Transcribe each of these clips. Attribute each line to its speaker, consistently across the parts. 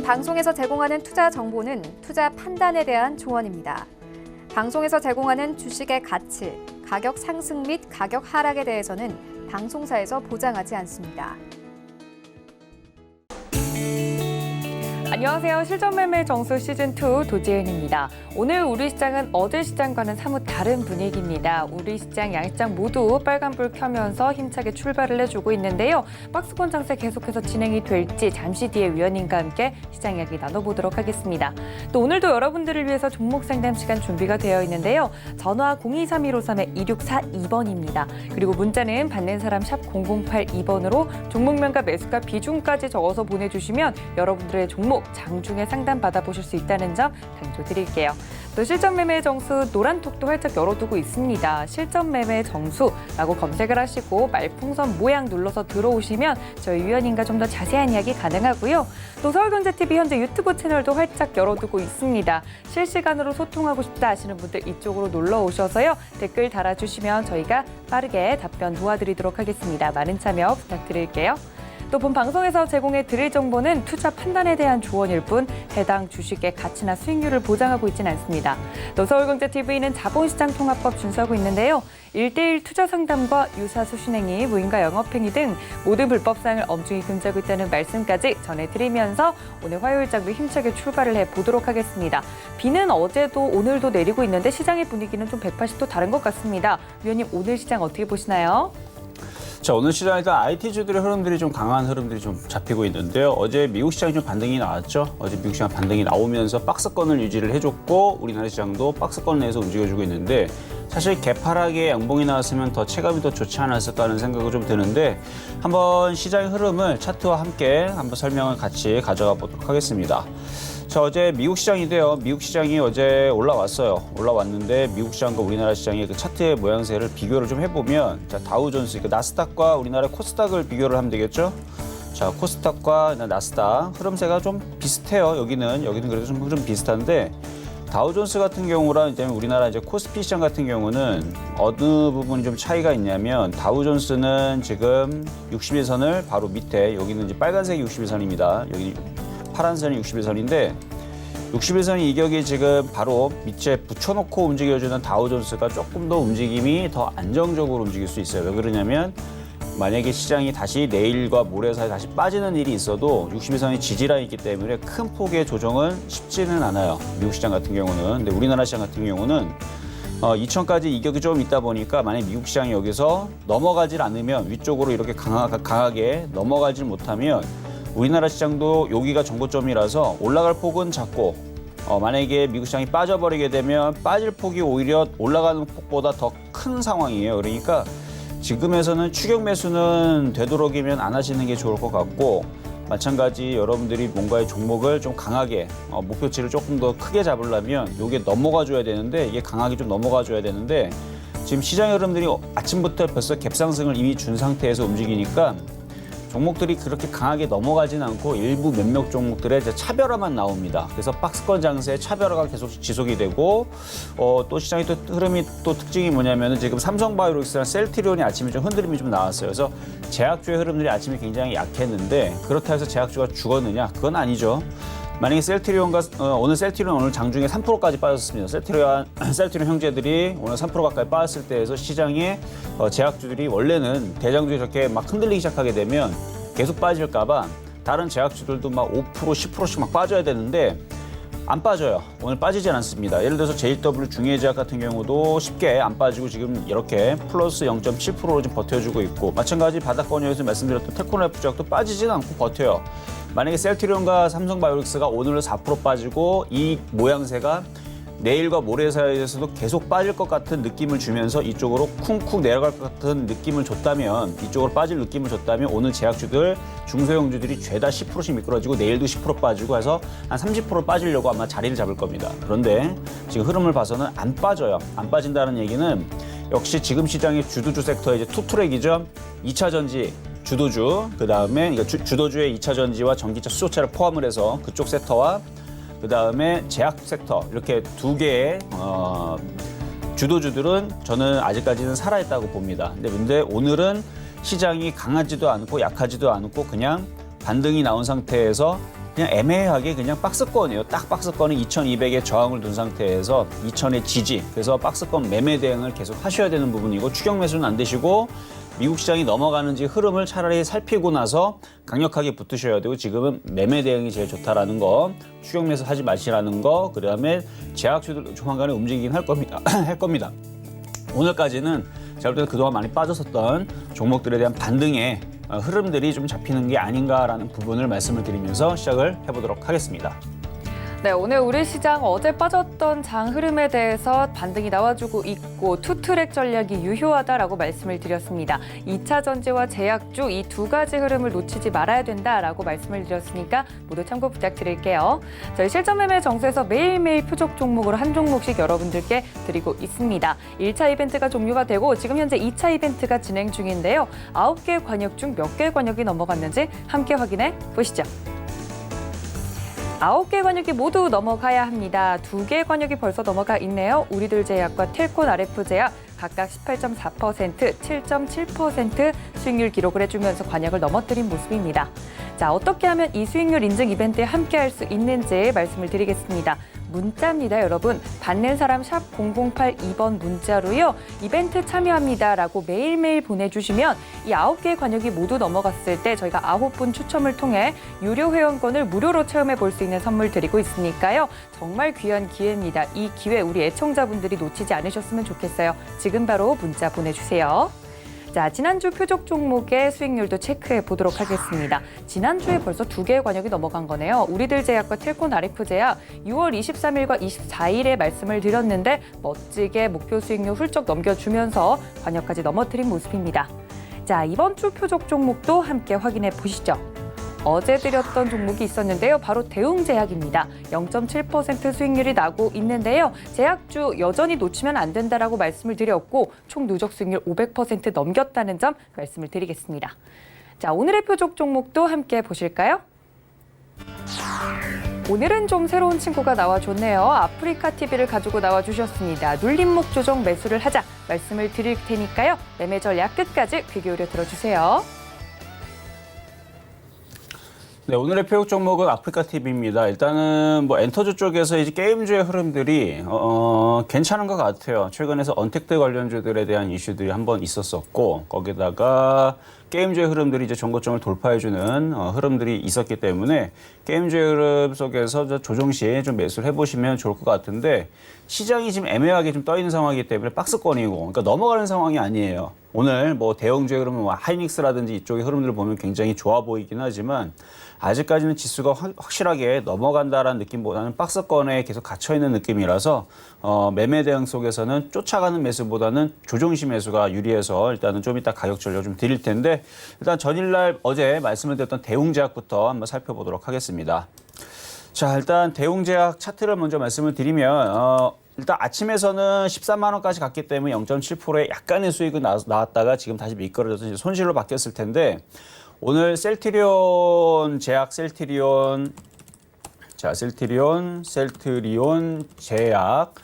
Speaker 1: 방송에서 제공하는 투자 정보는 투자 판단에 대한 조언입니다. 방송에서 제공하는 주식의 가치, 가격 상승 및 가격 하락에 대해서는 방송사에서 보장하지 않습니다.
Speaker 2: 안녕하세요. 실전매매 정수 시즌2 도지은입니다. 오늘 우리 시장은 어제 시장과는 사뭇 다른 분위기입니다. 우리 시장, 양시장 모두 빨간불 켜면서 힘차게 출발을 해주고 있는데요. 박스권 장세 계속해서 진행이 될지 잠시 뒤에 위원님과 함께 시장 이야기 나눠보도록 하겠습니다. 또 오늘도 여러분들을 위해서 종목 상담 시간 준비가 되어 있는데요. 전화 023153-2642번입니다. 그리고 문자는 받는 사람 샵 0082번으로 종목명과 매수가 비중까지 적어서 보내주시면 여러분들의 종목 장중에 상담 받아보실 수 있다는 점 강조드릴게요. 또 실전매매 정수 노란톡도 활짝 열어두고 있습니다. 실전매매 정수라고 검색을 하시고 말풍선 모양 눌러서 들어오시면 저희 위원님과 좀 더 자세한 이야기 가능하고요. 또 서울경제TV 현재 유튜브 채널도 활짝 열어두고 있습니다. 실시간으로 소통하고 싶다 하시는 분들 이쪽으로 놀러 오셔서요. 댓글 달아주시면 저희가 빠르게 답변 도와드리도록 하겠습니다. 많은 참여 부탁드릴게요. 또 본 방송에서 제공해 드릴 정보는 투자 판단에 대한 조언일 뿐 해당 주식의 가치나 수익률을 보장하고 있지는 않습니다. 또 서울경제TV는 자본시장 통합법 준수하고 있는데요. 1:1 투자 상담과 유사 수신행위, 무인가 영업행위 등 모든 불법사항을 엄중히 금지하고 있다는 말씀까지 전해드리면서 오늘 화요일장도 힘차게 출발을 해보도록 하겠습니다. 비는 어제도 오늘도 내리고 있는데 시장의 분위기는 좀 180도 다른 것 같습니다. 위원님, 오늘 시장 어떻게 보시나요?
Speaker 3: 자, 오늘 시장 일단 IT주들의 흐름들이 좀 강한 흐름들이 좀 잡히고 있는데요. 어제 미국 시장이 좀 반등이 나왔죠. 어제 미국 시장 반등이 나오면서 박스권을 유지를 해줬고 우리나라 시장도 박스권 내에서 움직여주고 있는데 사실 개파락의 양봉이 나왔으면 더 체감이 더 좋지 않았을까 하는 생각이 좀 드는데 한번 시장의 흐름을 차트와 함께 한번 설명을 같이 가져가 보도록 하겠습니다. 자, 어제 미국 시장인데요. 미국 시장이 어제 올라왔어요. 올라왔는데 미국 시장과 우리나라 시장의 그 차트의 모양새를 비교를 좀 해보면 자, 다우존스, 그 나스닥과 우리나라 코스닥을 비교를 하면 되겠죠. 자, 코스닥과 나스닥 흐름새가 좀 비슷해요. 여기는 그래도 좀 흐름 비슷한데 다우존스 같은 경우랑 이제 우리나라 이제 코스피 시장 같은 경우는 어느 부분이 좀 차이가 있냐면 다우존스는 지금 60일선을 바로 밑에 여기는 이제 빨간색이 60일선입니다. 여기 파란선이 60일선인데 60일선 이격이 지금 바로 밑에 붙여놓고 움직여주는 다우존스가 조금 더 움직임이 더 안정적으로 움직일 수 있어요. 왜 그러냐면 만약에 시장이 다시 내일과 모레 사이에 다시 빠지는 일이 있어도 60일선이 지지라인이 있기 때문에 큰 폭의 조정은 쉽지는 않아요. 미국 시장 같은 경우는. 근데 우리나라 시장 같은 경우는 2000까지 이격이 좀 있다 보니까 만약 미국 시장이 여기서 넘어가질 않으면 위쪽으로 이렇게 강하게 넘어가질 못하면 우리나라 시장도 여기가 정고점이라서 올라갈 폭은 작고 만약에 미국 시장이 빠져버리게 되면 빠질 폭이 오히려 올라가는 폭보다 더 큰 상황이에요. 그러니까 지금에서는 추격 매수는 되도록이면 안 하시는 게 좋을 것 같고 마찬가지 여러분들이 뭔가의 종목을 좀 강하게 목표치를 조금 더 크게 잡으려면 이게 넘어가 줘야 되는데 이게 강하게 좀 넘어가 줘야 되는데 지금 시장 흐름들이 아침부터 벌써 갭상승을 이미 준 상태에서 움직이니까 종목들이 그렇게 강하게 넘어가진 않고 일부 몇몇 종목들의 차별화만 나옵니다. 그래서 박스권 장세의 차별화가 계속 지속이 되고 또 시장의 또 흐름이 또 특징이 뭐냐면은 지금 삼성바이오로직스랑 셀트리온이 아침에 좀 흔들림이 좀 나왔어요. 그래서 제약주의 흐름들이 아침에 굉장히 약했는데 그렇다 해서 제약주가 죽었느냐? 그건 아니죠. 만약에 오늘 셀트리온 오늘 장중에 3%까지 빠졌습니다. 셀트리온 형제들이 오늘 3% 가까이 빠졌을 때에서 시장에 제약주들이 원래는 대장주에 저렇게 막 흔들리기 시작하게 되면 계속 빠질까봐 다른 제약주들도 막 5%, 10%씩 막 빠져야 되는데 안 빠져요. 오늘 빠지진 않습니다. 예를 들어서 JW 중해제약 같은 경우도 쉽게 안 빠지고 지금 이렇게 플러스 0.7%로 좀 버텨주고 있고 마찬가지 바닥권역에서 말씀드렸던 테크노라이프 제약도 빠지진 않고 버텨요. 만약에 셀트리온과 삼성바이오로직스가 오늘 4% 빠지고 이 모양새가 내일과 모레 사이에서도 계속 빠질 것 같은 느낌을 주면서 이쪽으로 쿵쿵 내려갈 것 같은 느낌을 줬다면 이쪽으로 빠질 느낌을 줬다면 오늘 제약주들 중소형주들이 죄다 10%씩 미끄러지고 내일도 10% 빠지고 해서 한 30% 빠지려고 아마 자리를 잡을 겁니다. 그런데 지금 흐름을 봐서는 안 빠져요. 안 빠진다는 얘기는 역시 지금 시장의 주도주 섹터의 이제 투트랙이죠. 2차 전지 주도주, 그다음에 주도주의 2차 전지와 전기차, 수소차를 포함을 해서 그쪽 섹터와 그다음에 제약 섹터 이렇게 두 개의 주도주들은 저는 아직까지는 살아있다고 봅니다. 근데 오늘은 시장이 강하지도 않고 약하지도 않고 그냥 반등이 나온 상태에서 그냥 애매하게 그냥 박스권이에요. 딱 박스권은 2,200에 저항을 둔 상태에서 2,000의 지지. 그래서 박스권 매매 대응을 계속 하셔야 되는 부분이고 추격 매수는 안 되시고 미국 시장이 넘어가는지 흐름을 차라리 살피고 나서 강력하게 붙으셔야 되고 지금은 매매 대응이 제일 좋다라는 거, 추격 매수 하지 마시라는 거, 그다음에 제약주들 조만간에 움직이긴 할 겁니다. 할 겁니다. 오늘까지는 제가 볼 때는 그동안 많이 빠졌었던 종목들에 대한 반등의 흐름들이 좀 잡히는 게 아닌가라는 부분을 말씀을 드리면서 시작을 해보도록 하겠습니다.
Speaker 2: 네, 오늘 우리 시장 어제 빠졌던 장 흐름에 대해서 반등이 나와주고 있고 투트랙 전략이 유효하다라고 말씀을 드렸습니다. 2차 전지와 제약주 이 두 가지 흐름을 놓치지 말아야 된다라고 말씀을 드렸으니까 모두 참고 부탁드릴게요. 저희 실전 매매 정수에서 매일매일 표적 종목으로 한 종목씩 여러분들께 드리고 있습니다. 1차 이벤트가 종료가 되고 지금 현재 2차 이벤트가 진행 중인데요. 9개 관역 중 몇 개 관역이 넘어갔는지 함께 확인해 보시죠. 9개 관역이 모두 넘어가야 합니다. 2개 관역이 벌써 넘어가 있네요. 우리들 제약과 텔콘 RF 제약 각각 18.4%, 7.7% 수익률 기록을 해주면서 관역을 넘어뜨린 모습입니다. 자, 어떻게 하면 이 수익률 인증 이벤트에 함께할 수 있는지 말씀을 드리겠습니다. 문자입니다, 여러분. 받는 사람 샵 0082번 문자로요. 이벤트 참여합니다라고 매일매일 보내주시면 이 9개의 관역이 모두 넘어갔을 때 저희가 9분 추첨을 통해 유료 회원권을 무료로 체험해 볼 수 있는 선물 드리고 있으니까요. 정말 귀한 기회입니다. 이 기회 우리 애청자분들이 놓치지 않으셨으면 좋겠어요. 지금 바로 문자 보내주세요. 자, 지난주 표적 종목의 수익률도 체크해 보도록 하겠습니다. 지난주에 벌써 2개의 관역이 넘어간 거네요. 우리들 제약과 텔콘 RF 제약 6월 23일과 24일에 말씀을 드렸는데 멋지게 목표 수익률 훌쩍 넘겨주면서 관역까지 넘어뜨린 모습입니다. 자, 이번 주 표적 종목도 함께 확인해 보시죠. 어제 드렸던 종목이 있었는데요. 바로 대웅제약입니다. 0.7% 수익률이 나고 있는데요. 제약주 여전히 놓치면 안 된다라고 말씀을 드렸고 총 누적 수익률 500% 넘겼다는 점 말씀을 드리겠습니다. 자, 오늘의 표적 종목도 함께 보실까요? 오늘은 좀 새로운 친구가 나와줬네요. 아프리카 TV를 가지고 나와주셨습니다. 눌림목 조정 매수를 하자 말씀을 드릴 테니까요. 매매 전략 끝까지 귀 기울여 들어주세요.
Speaker 3: 네, 오늘의 표적 종목은 아프리카 TV입니다. 일단은 뭐 엔터주 쪽에서 이제 게임주의 흐름들이 괜찮은 것 같아요. 최근에서 언택트 관련주들에 대한 이슈들이 한번 있었었고 거기다가 게임주의 흐름들이 이제 전고점을 돌파해주는 흐름들이 있었기 때문에 게임주의 흐름 속에서 조정 시에 좀 매수를 해보시면 좋을 것 같은데 시장이 지금 애매하게 좀 떠 있는 상황이기 때문에 박스권이고 그러니까 넘어가는 상황이 아니에요. 오늘 뭐 대형주의 흐름은 뭐 하이닉스라든지 이쪽의 흐름들을 보면 굉장히 좋아 보이긴 하지만 아직까지는 지수가 확실하게 넘어간다라는 느낌보다는 박스권에 계속 갇혀있는 느낌이라서 매매 대응 속에서는 쫓아가는 매수보다는 조정시 매수가 유리해서 일단은 좀 이따 가격 전략 좀 드릴 텐데 일단 전일날 어제 말씀을 드렸던 대웅제약부터 한번 살펴보도록 하겠습니다. 자, 일단 대웅제약 차트를 먼저 말씀을 드리면 일단 아침에서는 13만 원까지 갔기 때문에 0.7%의 약간의 수익은 나왔다가 지금 다시 미끄러져서 이제 손실로 바뀌었을 텐데 오늘 셀트리온 제약, 셀트리온 제약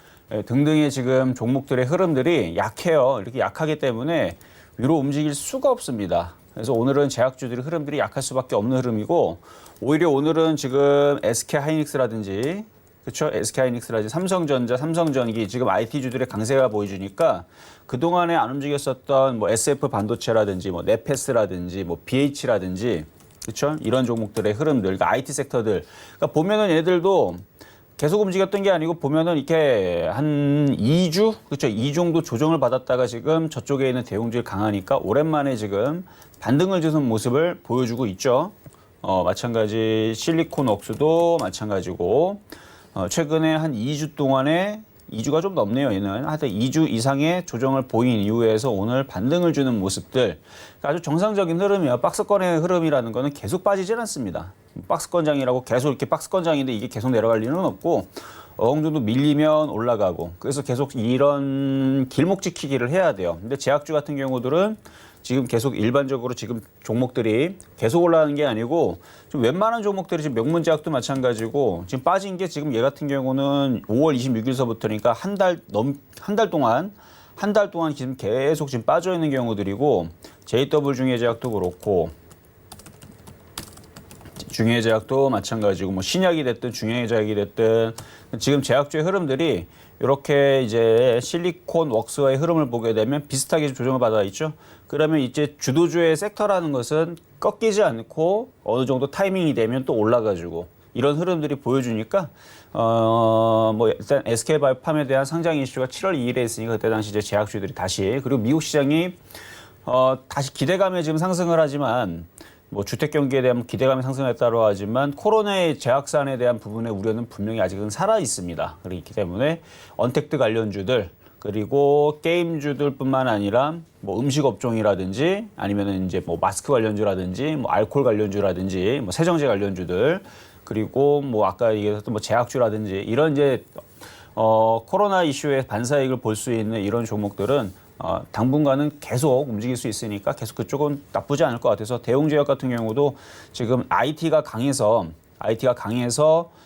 Speaker 3: 등등의 지금 종목들의 흐름들이 약해요. 이렇게 약하기 때문에 위로 움직일 수가 없습니다. 그래서 오늘은 제약주들의 흐름들이 약할 수밖에 없는 흐름이고 오히려 오늘은 지금 SK하이닉스라든지 그렇죠? SK하이닉스라든지 삼성전자, 삼성전기 지금 IT주들의 강세가 보여주니까 그동안에 안 움직였었던 뭐 SF 반도체라든지 뭐 네페스라든지 뭐 BH라든지 그렇죠? 이런 종목들의 흐름들, 그러니까 IT 섹터들. 그러니까 보면은 얘들도 계속 움직였던 게 아니고 보면은 이렇게 한 2주, 그렇죠? 2 정도 조정을 받았다가 지금 저쪽에 있는 대웅주가 강하니까 오랜만에 지금 반등을 주는 모습을 보여주고 있죠. 마찬가지 실리콘 옥수도 마찬가지고 최근에 한 2주 동안에 2주가 좀 넘네요. 얘는 하여튼 2주 이상의 조정을 보인 이후에서 오늘 반등을 주는 모습들 그러니까 아주 정상적인 흐름이에요. 박스권의 흐름이라는 거는 계속 빠지질 않습니다. 박스권장이라고 계속 이렇게 박스권장인데 이게 계속 내려갈 리는 없고 어느 정도 밀리면 올라가고 그래서 계속 이런 길목 지키기를 해야 돼요. 근데 제약주 같은 경우들은 지금 계속 일반적으로 지금 종목들이 계속 올라가는 게 아니고 좀 웬만한 종목들이 지금 명문제약도 마찬가지고 지금 빠진 게 지금 얘 같은 경우는 5월 26일서부터니까 한 달 동안 지금 계속 지금 빠져 있는 경우들이고 JW 중의제약도 그렇고 중해 제약도 마찬가지고 뭐 신약이 됐든 중해 제약이 됐든 지금 제약주의 흐름들이 이렇게 이제 실리콘 웍스와의 흐름을 보게 되면 비슷하게 조정을 받아 있죠. 그러면 이제 주도주의 섹터라는 것은 꺾이지 않고 어느 정도 타이밍이 되면 또 올라가지고 이런 흐름들이 보여주니까 뭐 일단 SK바이오팜에 대한 상장 이슈가 7월 2일에 있으니까 그때 당시 이제 제약주들이 다시 그리고 미국 시장이 다시 기대감에 지금 상승을 하지만 뭐 주택 경기에 대한 기대감이 상승했다고 하지만 코로나의 재확산에 대한 부분의 우려는 분명히 아직은 살아 있습니다. 그렇기 때문에 언택트 관련주들 그리고 게임주들뿐만 아니라 뭐 음식 업종이라든지 아니면은 이제 뭐 마스크 관련주라든지 뭐 알코올 관련주라든지 뭐 세정제 관련주들 그리고 뭐 아까 얘기했던 뭐 제약주라든지 이런 이제 코로나 이슈의 반사이익을 볼 수 있는 이런 종목들은 당분간은 계속 움직일 수 있으니까 계속 그쪽은 나쁘지 않을 것 같아서 대웅제약 같은 경우도 지금 IT가 강해서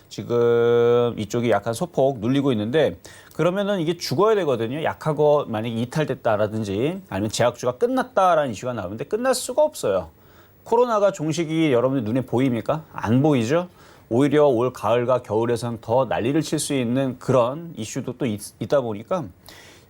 Speaker 3: 지금 이쪽이 약간 소폭 눌리고 있는데 그러면은 이게 죽어야 되거든요. 약하고 만약에 이탈됐다라든지 아니면 제약주가 끝났다라는 이슈가 나오는데 끝날 수가 없어요. 코로나가 종식이 여러분들 눈에 보입니까? 안 보이죠? 오히려 올 가을과 겨울에선 더 난리를 칠 수 있는 그런 이슈도 또 있다 보니까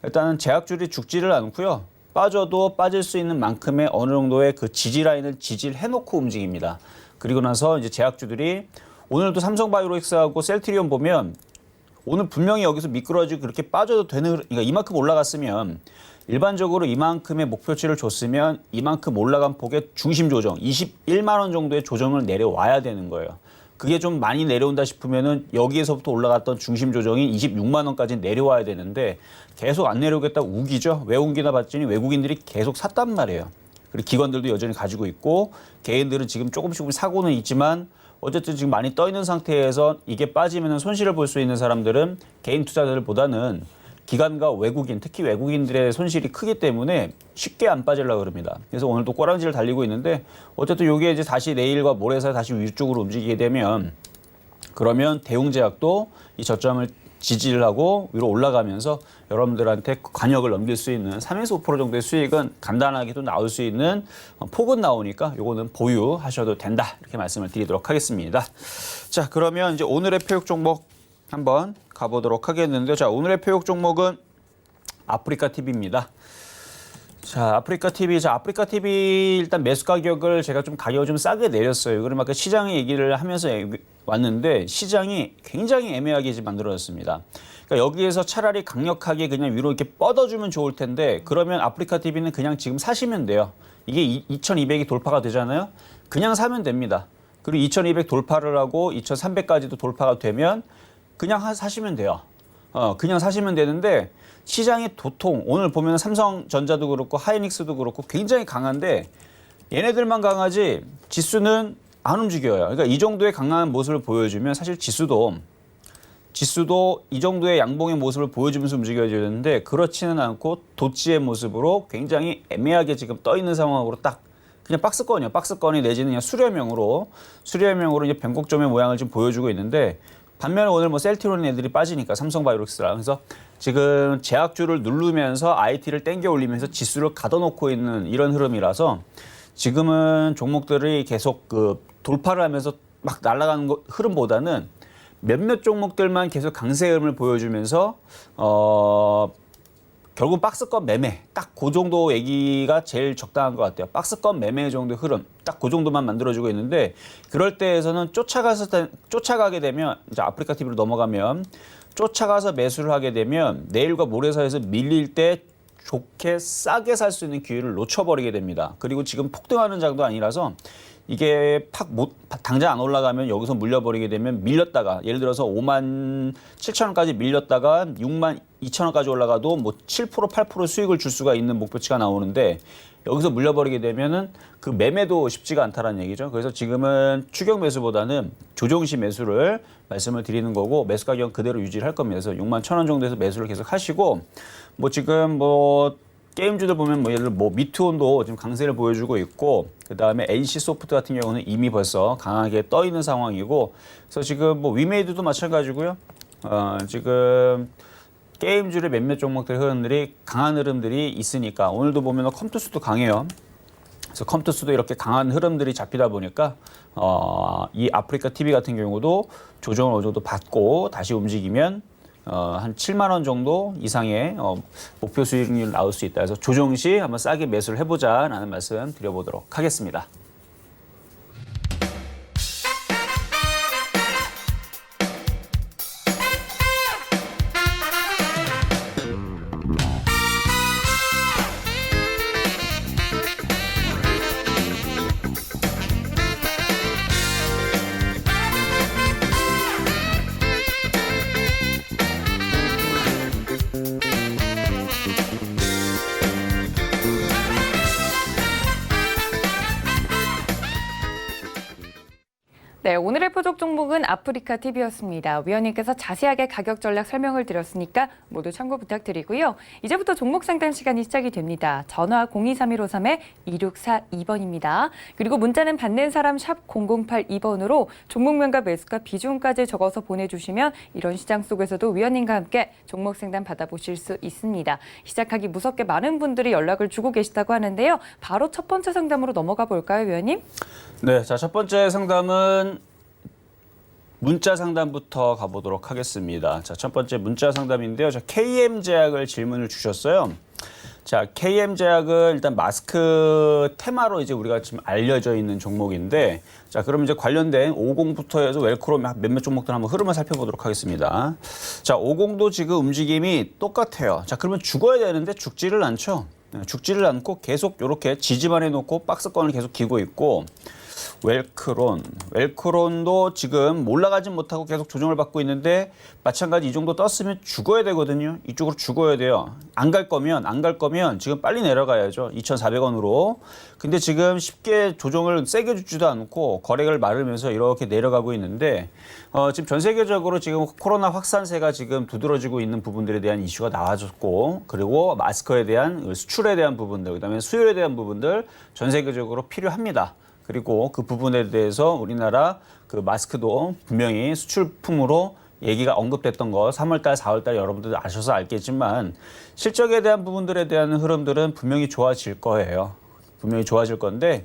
Speaker 3: 일단은 제약주들이 죽지를 않고요. 빠져도 빠질 수 있는 만큼의 어느 정도의 그 지지 라인을 지지해놓고 움직입니다. 그리고 나서 이제 제약주들이 오늘도 삼성바이오로직스하고 셀트리온 보면 오늘 분명히 여기서 미끄러지고 그렇게 빠져도 되는 그러니까 이만큼 올라갔으면 일반적으로 이만큼의 목표치를 줬으면 이만큼 올라간 폭의 중심 조정 21만 원 정도의 조정을 내려와야 되는 거예요. 그게 좀 많이 내려온다 싶으면은 여기에서부터 올라갔던 중심 조정이 26만 원까지 내려와야 되는데 계속 안 내려오겠다고 우기죠. 왜 우기나 봤더니 외국인들이 계속 샀단 말이에요. 그리고 기관들도 여전히 가지고 있고 개인들은 지금 조금씩 사고는 있지만 어쨌든 지금 많이 떠 있는 상태에서 이게 빠지면 손실을 볼 수 있는 사람들은 개인 투자자들보다는 기관과 외국인, 특히 외국인들의 손실이 크기 때문에 쉽게 안 빠지려고 그럽니다. 그래서 오늘도 꼬랑지를 달리고 있는데 어쨌든 이게 이제 다시 내일과 모레 사이 다시 위쪽으로 움직이게 되면 그러면 대웅제약도 이 저점을 지지를 하고 위로 올라가면서 여러분들한테 관역을 넘길 수 있는 3에서 5% 정도의 수익은 간단하게도 나올 수 있는 폭은 나오니까 요거는 보유하셔도 된다. 이렇게 말씀을 드리도록 하겠습니다. 자, 그러면 이제 오늘의 표육 종목 한번 가보도록 하겠는데요. 자, 오늘의 표육 종목은 아프리카 TV입니다. 자, 아프리카 TV 일단 매수 가격을 제가 좀 가격을 좀 싸게 내렸어요. 그러면 아까 시장 얘기를 하면서 왔는데 시장이 굉장히 애매하게 지금 만들어졌습니다. 그러니까 여기에서 차라리 강력하게 그냥 위로 이렇게 뻗어주면 좋을 텐데 그러면 아프리카 TV는 그냥 지금 사시면 돼요. 이게 2200이 돌파가 되잖아요. 그냥 사면 됩니다. 그리고 2200 돌파를 하고 2300까지도 돌파가 되면 그냥 사시면 돼요. 그냥 사시면 되는데 시장의 도통 오늘 보면 삼성전자도 그렇고 하이닉스도 그렇고 굉장히 강한데 얘네들만 강하지 지수는 안 움직여요. 그러니까 이 정도의 강한 모습을 보여주면 사실 지수도 이 정도의 양봉의 모습을 보여주면서 움직여야 되는데 그렇지는 않고 도치의 모습으로 굉장히 애매하게 지금 떠 있는 상황으로 딱 그냥 박스권이요. 박스권이 내지는 그냥 수렴형으로 이제 변곡점의 모양을 좀 보여주고 있는데 반면에 오늘 뭐 셀트리온 애들이 빠지니까 삼성바이오로직스랑 그래서 지금 제약주를 누르면서 IT를 땡겨 올리면서 지수를 가둬놓고 있는 이런 흐름이라서 지금은 종목들이 계속 그 돌파를 하면서 막 날아가는 흐름보다는 몇몇 종목들만 계속 강세 흐름을 보여주면서 결국 박스권 매매 딱 그 정도 얘기가 제일 적당한 것 같아요. 박스권 매매 정도의 흐름 딱 그 정도만 만들어주고 있는데 그럴 때에서는 쫓아가게 되면 이제 아프리카 TV로 넘어가면 쫓아가서 매수를 하게 되면 내일과 모레 사이에서 밀릴 때 좋게 싸게 살 수 있는 기회를 놓쳐버리게 됩니다. 그리고 지금 폭등하는 장도 아니라서 이게 당장 안 올라가면 여기서 물려버리게 되면 밀렸다가 예를 들어서 57,000원까지 밀렸다가 62,000원까지 올라가도 뭐 7% 8% 수익을 줄 수가 있는 목표치가 나오는데 여기서 물려버리게 되면은 그 매매도 쉽지가 않다라는 얘기죠. 그래서 지금은 추격 매수보다는 조정시 매수를 말씀을 드리는 거고 매수 가격은 그대로 유지를 할 겁니다. 그래서 61,000원 정도에서 매수를 계속 하시고 뭐 지금 뭐 게임주들 보면 뭐 예를 들어 뭐 미투온도 지금 강세를 보여주고 있고 그다음에 NC 소프트 같은 경우는 이미 벌써 강하게 떠 있는 상황이고 그래서 지금 뭐 위메이드도 마찬가지고요. 지금 게임주의 몇몇 종목들의 흐름들이 강한 흐름들이 있으니까 오늘도 보면 컴투스도 강해요. 그래서 컴퓨터 수도 이렇게 강한 흐름들이 잡히다 보니까 이 아프리카 TV 같은 경우도 조정을 어느 정도 받고 다시 움직이면 한 7만 원 정도 이상의 목표 수익률 나올 수 있다. 그래서 조정 시 한번 싸게 매수를 해보자라는 말씀 드려보도록 하겠습니다.
Speaker 2: 네, 오늘의 포적 종목은 아프리카 TV였습니다. 위원님께서 자세하게 가격 전략 설명을 드렸으니까 모두 참고 부탁드리고요. 이제부터 종목 상담 시간이 시작이 됩니다. 전화 023153-2642번입니다. 그리고 문자는 받는 사람 샵 0082번으로 종목명과 매수가 비중까지 적어서 보내주시면 이런 시장 속에서도 위원님과 함께 종목 상담 받아보실 수 있습니다. 시작하기 무섭게 많은 분들이 연락을 주고 계시다고 하는데요. 바로 첫 번째 상담으로 넘어가 볼까요, 위원님?
Speaker 3: 네, 자, 첫 번째 상담은 문자 상담부터 가보도록 하겠습니다. 자, 첫 번째 문자 상담인데요. 자, KM제약을 질문을 주셨어요. 자, KM제약은 일단 마스크 테마로 이제 우리가 지금 알려져 있는 종목인데, 자, 그럼 이제 관련된 50부터 해서 웰크로 몇몇 종목들 한번 흐름을 살펴보도록 하겠습니다. 자, 50도 지금 움직임이 똑같아요. 자, 그러면 죽어야 되는데 죽지를 않죠. 죽지를 않고 계속 이렇게 지지만 해놓고 박스권을 계속 기고 있고, 웰크론도 지금 올라가진 못하고 계속 조정을 받고 있는데 마찬가지 이 정도 떴으면 죽어야 되거든요. 이쪽으로 죽어야 돼요. 안 갈 거면 지금 빨리 내려가야죠. 2,400원으로. 근데 지금 쉽게 조정을 세게 주지도 않고 거래를 마르면서 이렇게 내려가고 있는데 지금 전 세계적으로 지금 코로나 확산세가 지금 두드러지고 있는 부분들에 대한 이슈가 나와졌고, 그리고 마스크에 대한 수출에 대한 부분들, 그다음에 수요에 대한 부분들 전 세계적으로 필요합니다. 그리고 그 부분에 대해서 우리나라 그 마스크도 분명히 수출품으로 얘기가 언급됐던 거 3월달, 4월달 여러분들 아셔서 알겠지만 실적에 대한 부분들에 대한 흐름들은 분명히 좋아질 거예요. 분명히 좋아질 건데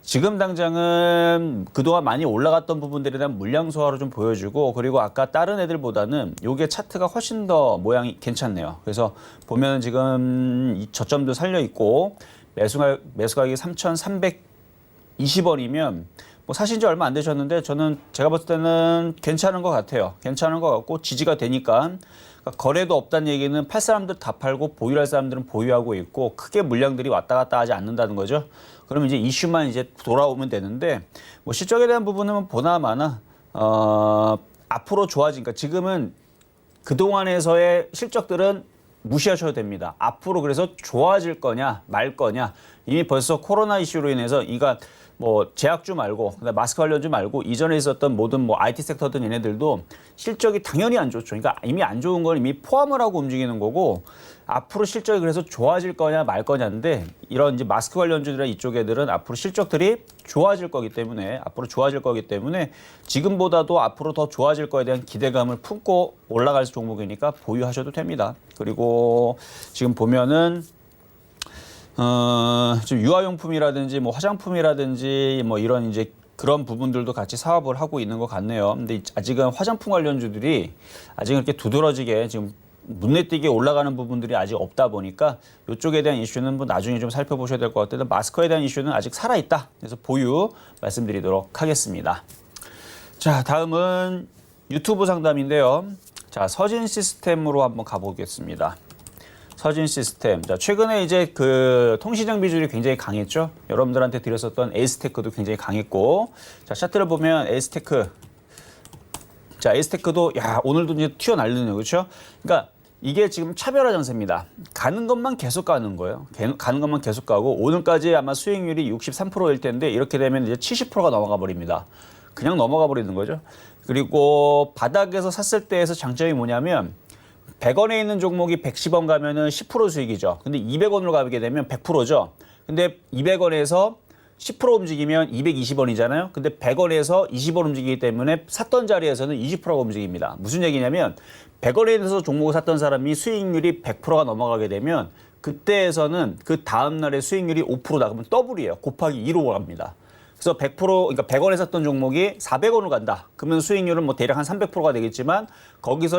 Speaker 3: 지금 당장은 그동안 많이 올라갔던 부분들에 대한 물량 소화로 좀 보여주고, 그리고 아까 다른 애들보다는 요게 차트가 훨씬 더 모양이 괜찮네요. 그래서 보면 지금 이 저점도 살려 있고 매수 가격이 3,320원이면 뭐 사신 지 얼마 안 되셨는데 제가 봤을 때는 괜찮은 것 같아요. 괜찮은 것 같고 지지가 되니까, 그러니까 거래도 없다는 얘기는 팔 사람들 다 팔고 보유할 사람들은 보유하고 있고 크게 물량들이 왔다 갔다 하지 않는다는 거죠. 그러면 이제 이슈만 이제 돌아오면 되는데, 뭐 실적에 대한 부분은 보나마나 앞으로 좋아지니까 지금은 그동안에서의 실적들은 무시하셔도 됩니다. 앞으로 그래서 좋아질 거냐 말 거냐, 이미 벌써 코로나 이슈로 인해서 이가 뭐 제약주 말고 마스크 관련주 말고 이전에 있었던 모든 뭐 IT 섹터든 얘네들도 실적이 당연히 안 좋죠. 그러니까 이미 안 좋은 걸 이미 포함을 하고 움직이는 거고, 앞으로 실적이 그래서 좋아질 거냐 말 거냐인데, 이런 이제 마스크 관련주들이나 이쪽 애들은 앞으로 실적들이 좋아질 거기 때문에 지금보다도 앞으로 더 좋아질 거에 대한 기대감을 품고 올라갈 종목이니까 보유하셔도 됩니다. 그리고 지금 보면은 지금 유아용품이라든지 뭐 화장품이라든지 뭐 이런 이제 그런 부분들도 같이 사업을 하고 있는 것 같네요. 근데 아직은 화장품 관련주들이 아직 그렇게 두드러지게 지금 눈에 띄게 올라가는 부분들이 아직 없다 보니까 이쪽에 대한 이슈는 뭐 나중에 좀 살펴보셔야 될 것 같아요. 마스크에 대한 이슈는 아직 살아있다. 그래서 보유 말씀드리도록 하겠습니다. 자, 다음은 유튜브 상담인데요. 자, 서진 시스템으로 한번 가보겠습니다. 서진 시스템. 자, 최근에 이제 그 통신장 비중이 굉장히 강했죠. 여러분들한테 드렸었던 에이스테크도 굉장히 강했고, 자, 차트를 보면 에이스테크. 자, 에이스테크도 오늘도 이제 튀어나르네요. 그렇죠? 그러니까 이게 지금 차별화 전세입니다. 가는 것만 계속 가는 거예요. 가는 것만 계속 가고, 오늘까지 아마 수익률이 63%일 텐데 이렇게 되면 이제 70%가 넘어가 버립니다. 그냥 넘어가 버리는 거죠. 그리고 바닥에서 샀을 때에서 장점이 뭐냐면 100원에 있는 종목이 110원 가면은 10% 수익이죠. 근데 200원으로 가게 되면 100%죠. 근데 200원에서 10% 움직이면 220원이잖아요. 근데 100원에서 20원 움직이기 때문에 샀던 자리에서는 20%가 움직입니다. 무슨 얘기냐면 100원에 대해서 종목을 샀던 사람이 수익률이 100%가 넘어가게 되면 그때에서는 그 다음 날의 수익률이 5% 나가면 더블이에요. 곱하기 2로 갑니다. 그래서 100% 그러니까 100원에 샀던 종목이 400원으로 간다. 그러면 수익률은 뭐 대략 한 300%가 되겠지만 거기서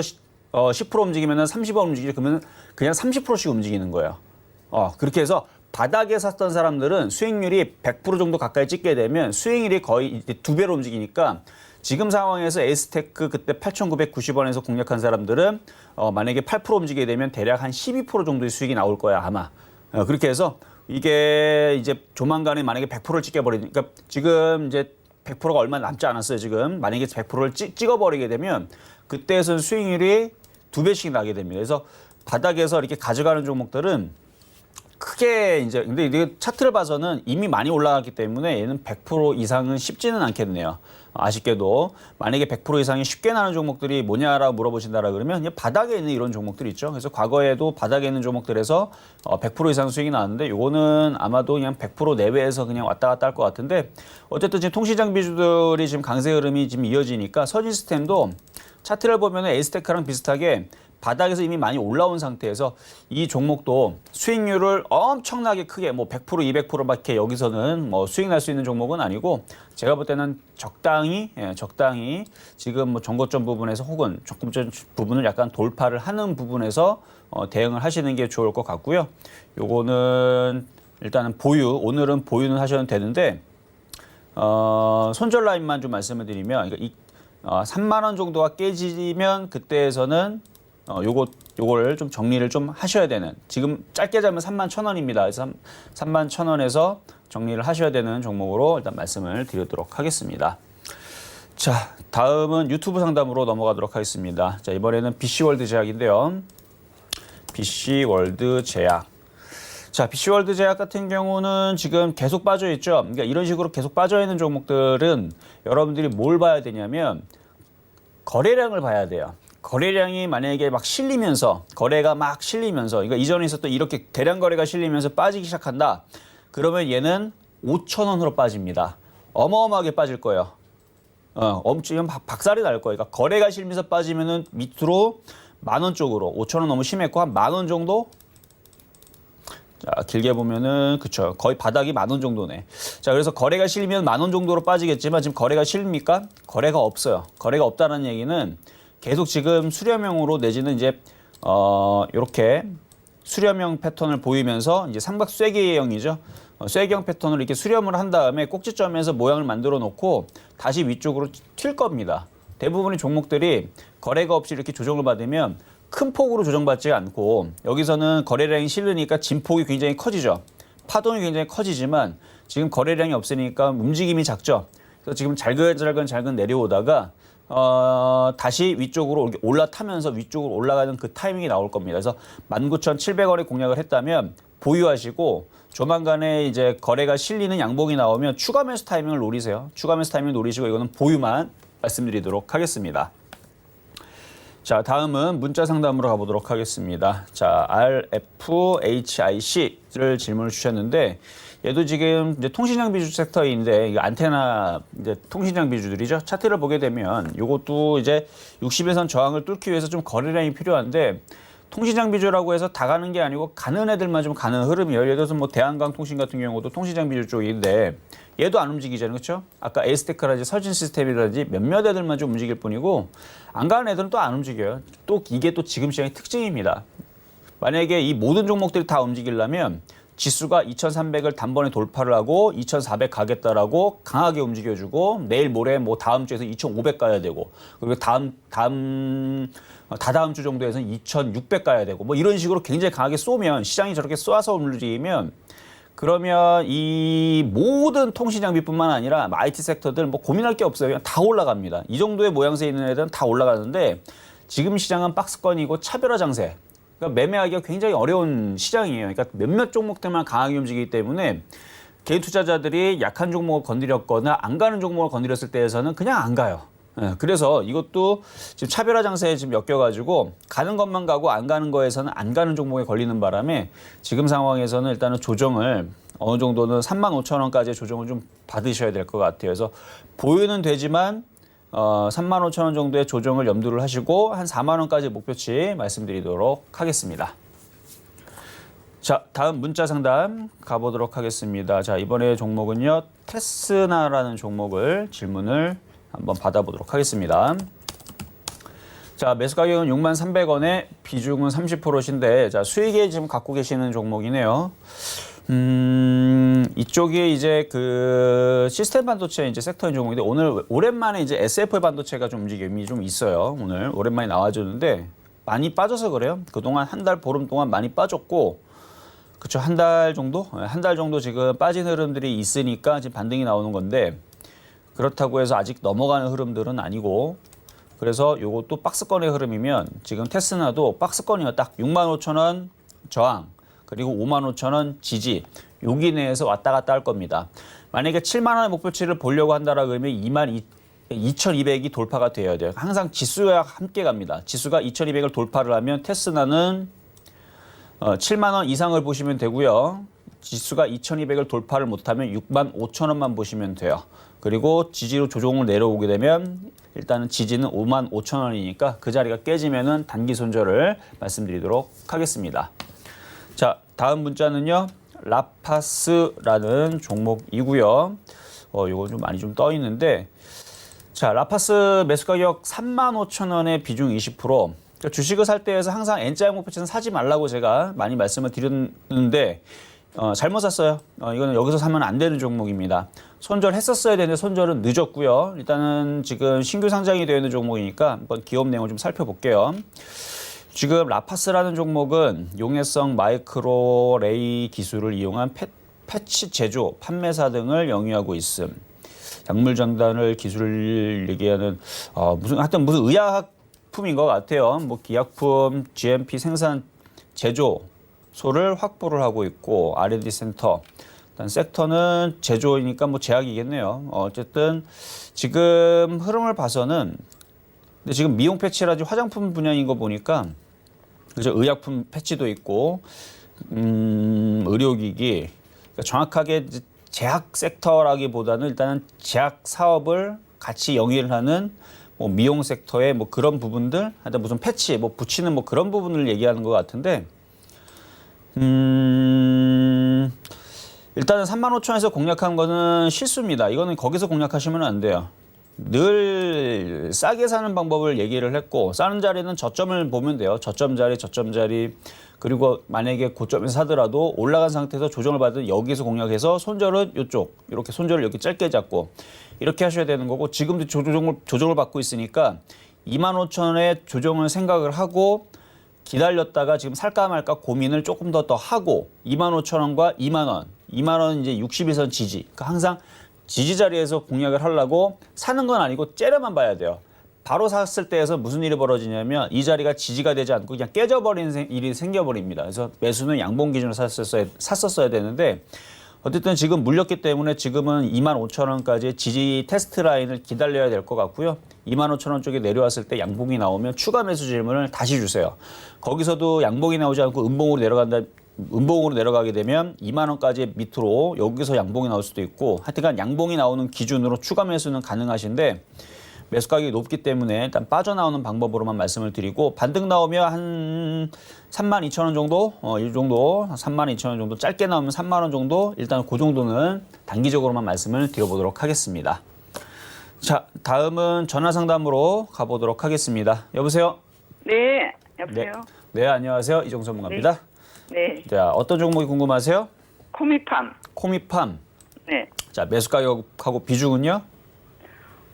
Speaker 3: 10% 움직이면은 30원 움직이죠. 그러면 그냥 30%씩 움직이는 거예요. 그렇게 해서 바닥에 샀던 사람들은 수익률이 100% 정도 가까이 찍게 되면 수익률이 거의 이제 2배로 움직이니까 지금 상황에서 에스테크 그때 8,990원에서 공략한 사람들은 만약에 8% 움직이게 되면 대략 한 12% 정도의 수익이 나올 거야 아마. 그렇게 해서 이게 이제 조만간에 만약에 100%를 찍어버리니까 지금 이제 100%가 얼마 남지 않았어요 지금. 만약에 100%를 찍어버리게 되면 그때에서는 수익률이 2배씩 나게 됩니다. 그래서 바닥에서 이렇게 가져가는 종목들은 크게 이제 근데 이게 차트를 봐서는 이미 많이 올라갔기 때문에 얘는 100% 이상은 쉽지는 않겠네요. 아쉽게도 만약에 100% 이상이 쉽게 나는 종목들이 뭐냐라고 물어보신다라 그러면 바닥에 있는 이런 종목들이 있죠. 그래서 과거에도 바닥에 있는 종목들에서 100% 이상 수익이 나왔는데 요거는 아마도 그냥 100% 내외에서 그냥 왔다 갔다 할 것 같은데 어쨌든 지금 통신장비주들이 지금 강세 흐름이 지금 이어지니까 서진시스템도 차트를 보면은 에스테크랑 비슷하게 바닥에서 이미 많이 올라온 상태에서 이 종목도 수익률을 엄청나게 크게 뭐 100%, 200%밖에 여기서는 뭐 수익 날 수 있는 종목은 아니고 제가 볼 때는 적당히 지금 뭐 정고점 부분에서 혹은 조금전 부분을 약간 돌파를 하는 부분에서 대응을 하시는 게 좋을 것 같고요. 요거는 일단은 오늘은 보유는 하셔도 되는데 손절 라인만 좀 말씀을 드리면 그러니까 3만 원 정도가 깨지면 그때에서는 요거를 좀 정리를 좀 하셔야 되는 지금 짧게 잡으면 31,000원입니다. 그래서 31,000원에서 정리를 하셔야 되는 종목으로 일단 말씀을 드리도록 하겠습니다. 자, 다음은 유튜브 상담으로 넘어가도록 하겠습니다. 자, 이번에는 BC월드 제약인데요. BC월드 제약. 자, BC월드 제약 같은 경우는 지금 계속 빠져 있죠. 그러니까 이런 식으로 계속 빠져 있는 종목들은 여러분들이 뭘 봐야 되냐면 거래량을 봐야 돼요. 거래량이 만약에 막 실리면서 거래가 막 실리면서 그러니까 이전에 있었던 이렇게 대량 거래가 실리면서 빠지기 시작한다. 그러면 얘는 5,000원으로 빠집니다. 어마어마하게 빠질 거예요. 엄청 박살이 날 거예요. 그러니까 거래가 실리면서 빠지면은 밑으로 10,000원 쪽으로 5,000원 너무 심했고 한 10,000원 정도. 자, 길게 보면은 그쵸 거의 바닥이 10,000원 정도네. 자, 그래서 거래가 실리면 10,000원 정도로 빠지겠지만 지금 거래가 실립니까? 거래가 없어요. 거래가 없다는 얘기는 계속 지금 수렴형으로 내지는 이제 이렇게 수렴형 패턴을 보이면서 이제 삼각 쐐기형이죠. 쐐기형 패턴을 이렇게 수렴을 한 다음에 꼭지점에서 모양을 만들어 놓고 다시 위쪽으로 튈 겁니다. 대부분의 종목들이 거래가 없이 이렇게 조정을 받으면 큰 폭으로 조정받지 않고 여기서는 거래량이 실르니까 진폭이 굉장히 커지죠. 파동이 굉장히 커지지만 지금 거래량이 없으니까 움직임이 작죠. 그래서 지금 잘근 내려오다가 다시 위쪽으로 올라타면서 위쪽으로 올라가는 그 타이밍이 나올 겁니다. 그래서 19,700원에 공략을 했다면 보유하시고 조만간에 이제 거래가 실리는 양봉이 나오면 추가 매수 타이밍을 노리세요. 추가 매수 타이밍을 노리시고 이거는 보유만 말씀드리도록 하겠습니다. 자, 다음은 문자 상담으로 가보도록 하겠습니다. 자, RFHIC를 질문을 주셨는데 얘도 지금 이제 통신장비주 섹터인데 이게 안테나 이제 통신장비주들이죠. 차트를 보게 되면 이것도 이제 60일선 저항을 뚫기 위해서 좀 거래량이 필요한데 통신장비주라고 해서 다 가는 게 아니고 가는 애들만 좀 가는 흐름이에요. 예를 들어서 뭐 대한강통신 같은 경우도 통신장비주 쪽인데 얘도 안 움직이잖아요. 그렇죠? 아까 에스테크라든지 서진시스템이라든지 몇몇 애들만 좀 움직일 뿐이고 안 가는 애들은 또 안 움직여요. 또 이게 또 지금 시장의 특징입니다. 만약에 이 모든 종목들이 다 움직이려면 지수가 2,300을 단번에 돌파를 하고 2,400 가겠다라고 강하게 움직여주고 내일 모레 뭐 다음 주에서 2,500 가야 되고 그리고 다다음 주 정도에서는 2,600 가야 되고 뭐 이런 식으로 굉장히 강하게 쏘면 시장이 저렇게 쏘아서 움직이면 그러면 이 모든 통신장비뿐만 아니라 IT 섹터들 뭐 고민할 게 없어요. 그냥 다 올라갑니다. 이 정도의 모양새에 있는 애들은 다 올라가는데 지금 시장은 박스권이고 차별화 장세. 그러니까 매매하기가 굉장히 어려운 시장이에요. 그러니까 몇몇 종목들만 강하게 움직이기 때문에 개인 투자자들이 약한 종목을 건드렸거나 안 가는 종목을 건드렸을 때에서는 그냥 안 가요. 그래서 이것도 지금 차별화 장세에 지금 엮여가지고 가는 것만 가고 안 가는 거에서는 안 가는 종목에 걸리는 바람에 지금 상황에서는 일단은 조정을 어느 정도는 35,000원까지의 조정을 좀 받으셔야 될 것 같아요. 그래서 보유는 되지만 35,000원 정도의 조정을 염두를 하시고 한 4만 원까지 목표치 말씀드리도록 하겠습니다. 자, 다음 문자 상담 가보도록 하겠습니다. 자, 이번에 종목은요. 테스나라는 종목을 질문을 한번 받아보도록 하겠습니다. 자, 매수 가격은 63,300원에 비중은 30%신데 자, 수익에 지금 갖고 계시는 종목이네요. 이쪽이 이제 그 시스템 반도체 이제 섹터인 종목인데 오늘 오랜만에 이제 SF 반도체가 좀 움직임이 좀 있어요. 오늘 오랜만에 나와줬는데 많이 빠져서 그래요. 그동안 한 달 보름 동안 많이 빠졌고 그렇죠. 한 달 정도? 한 달 정도 지금 빠진 흐름들이 있으니까 지금 반등이 나오는 건데 그렇다고 해서 아직 넘어가는 흐름들은 아니고 그래서 요것도 박스권의 흐름이면 지금 테스나도 박스권이요. 딱 65,000원 저항 그리고 55,000원 지지 여기 내에서 왔다 갔다 할 겁니다. 만약에 7만 원의 목표치를 보려고 한다라 그러면 22,200이 돌파가 되어야 돼요. 항상 지수와 함께 갑니다. 지수가 2,200을 돌파를 하면 테스나는 7만 원 이상을 보시면 되고요. 지수가 2,200을 돌파를 못하면 65,000원만 보시면 돼요. 그리고 지지로 조정을 내려오게 되면 일단은 지지는 55,000원이니까 그 자리가 깨지면은 단기 손절을 말씀드리도록 하겠습니다. 자, 다음 문자는요. 라파스라는 종목이고요. 이거 좀 많이 좀 떠 있는데 자, 라파스 매수 가격 35,000원에 비중 20%. 그러니까 주식을 살 때에서 항상 N자 목표치는 사지 말라고 제가 많이 말씀을 드렸는데 잘못 샀어요. 이거는 여기서 사면 안 되는 종목입니다. 손절했었어야 되는데 손절은 늦었고요. 일단은 지금 신규 상장이 되어 있는 종목이니까 한번 기업 내용을 좀 살펴볼게요. 지금 라파스라는 종목은 용해성 마이크로 레이 기술을 이용한 패치 제조, 판매사 등을 영위하고 있음. 약물 전단을 기술을 얘기하는 하여튼 무슨 의약품인 것 같아요. 뭐 기약품, GMP 생산 제조소를 확보를 하고 있고 R&D 센터. 일단 섹터는 제조이니까 뭐 제약이겠네요. 어쨌든 지금 흐름을 봐서는 근데 지금 미용 패치라든지 화장품 분야인 거 보니까 그죠 의약품 패치도 있고 의료기기 그러니까 정확하게 제약 섹터라기보다는 일단은 제약 사업을 같이 영위를 하는 뭐 미용 섹터의 뭐 그런 부분들 하여튼 무슨 패치 뭐 붙이는 뭐 그런 부분을 얘기하는 것 같은데 일단은 35,000원에서 공략한 거는 실수입니다. 이거는 거기서 공략하시면 안 돼요. 늘 싸게 사는 방법을 얘기를 했고 싸는 자리는 저점을 보면 돼요. 저점 자리 그리고 만약에 고점에서 사더라도 올라간 상태에서 조정을 받은 여기서 공략해서 손절은 이쪽 이렇게 손절을 여기 짧게 잡고 이렇게 하셔야 되는 거고 지금도 조정을 받고 있으니까 25,000원에 조정을 생각을 하고 기다렸다가 지금 살까 말까 고민을 조금 더 하고 25,000원과 2만 원 2만 원 이제 60일선 지지 그러니까 항상 지지 자리에서 공략을 하려고 사는 건 아니고 째려만 봐야 돼요. 바로 샀을 때에서 무슨 일이 벌어지냐면 이 자리가 지지가 되지 않고 그냥 깨져버리는 일이 생겨버립니다. 그래서 매수는 양봉 기준으로 샀었어야 되는데 어쨌든 지금 물렸기 때문에 지금은 25,000원까지 지지 테스트 라인을 기다려야 될 것 같고요. 25,000원 쪽에 내려왔을 때 양봉이 나오면 추가 매수 질문을 다시 주세요. 거기서도 양봉이 나오지 않고 음봉으로 내려가게 되면 2만 원까지 밑으로 여기서 양봉이 나올 수도 있고 하여튼간 양봉이 나오는 기준으로 추가 매수는 가능하신데 매수 가격이 높기 때문에 일단 빠져나오는 방법으로만 말씀을 드리고 반등 나오면 한 32,000원 정도 이 정도 32,000원 정도 짧게 나오면 3만 원 정도 일단 그 정도는 단기적으로만 말씀을 드려보도록 하겠습니다. 자, 다음은 전화 상담으로 가보도록 하겠습니다. 여보세요?
Speaker 4: 네, 여보세요.
Speaker 3: 네, 안녕하세요. 이정수 전문가입니다.
Speaker 4: 네,
Speaker 3: 자, 어떤 종목이 궁금하세요?
Speaker 4: 코미팜.
Speaker 3: 코미팜.
Speaker 4: 네.
Speaker 3: 자, 매수 가격하고 비중은요?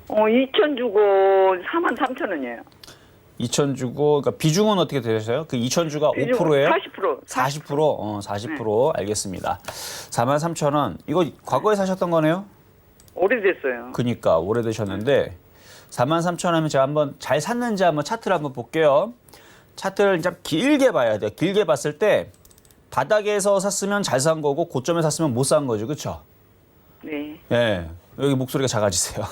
Speaker 4: 2천 주고 43,000원이에요.
Speaker 3: 2천 주고, 그러니까 비중은 어떻게 되셨어요? 그 2천 주가 5%예요?
Speaker 4: 40%.
Speaker 3: 40%? 40%. 알겠습니다. 43,000원. 이거 과거에 사셨던 거네요?
Speaker 4: 오래됐어요.
Speaker 3: 그니까 오래되셨는데 43,000원 하면 제가 한번 잘 샀는지 한번 차트를 한번 볼게요. 차트를 좀 길게 봐야 돼요. 길게 봤을 때 바닥에서 샀으면 잘 산 거고 고점에 샀으면 못 산 거죠. 그렇죠?
Speaker 4: 네.
Speaker 3: 예. 여기 목소리가 작아지세요.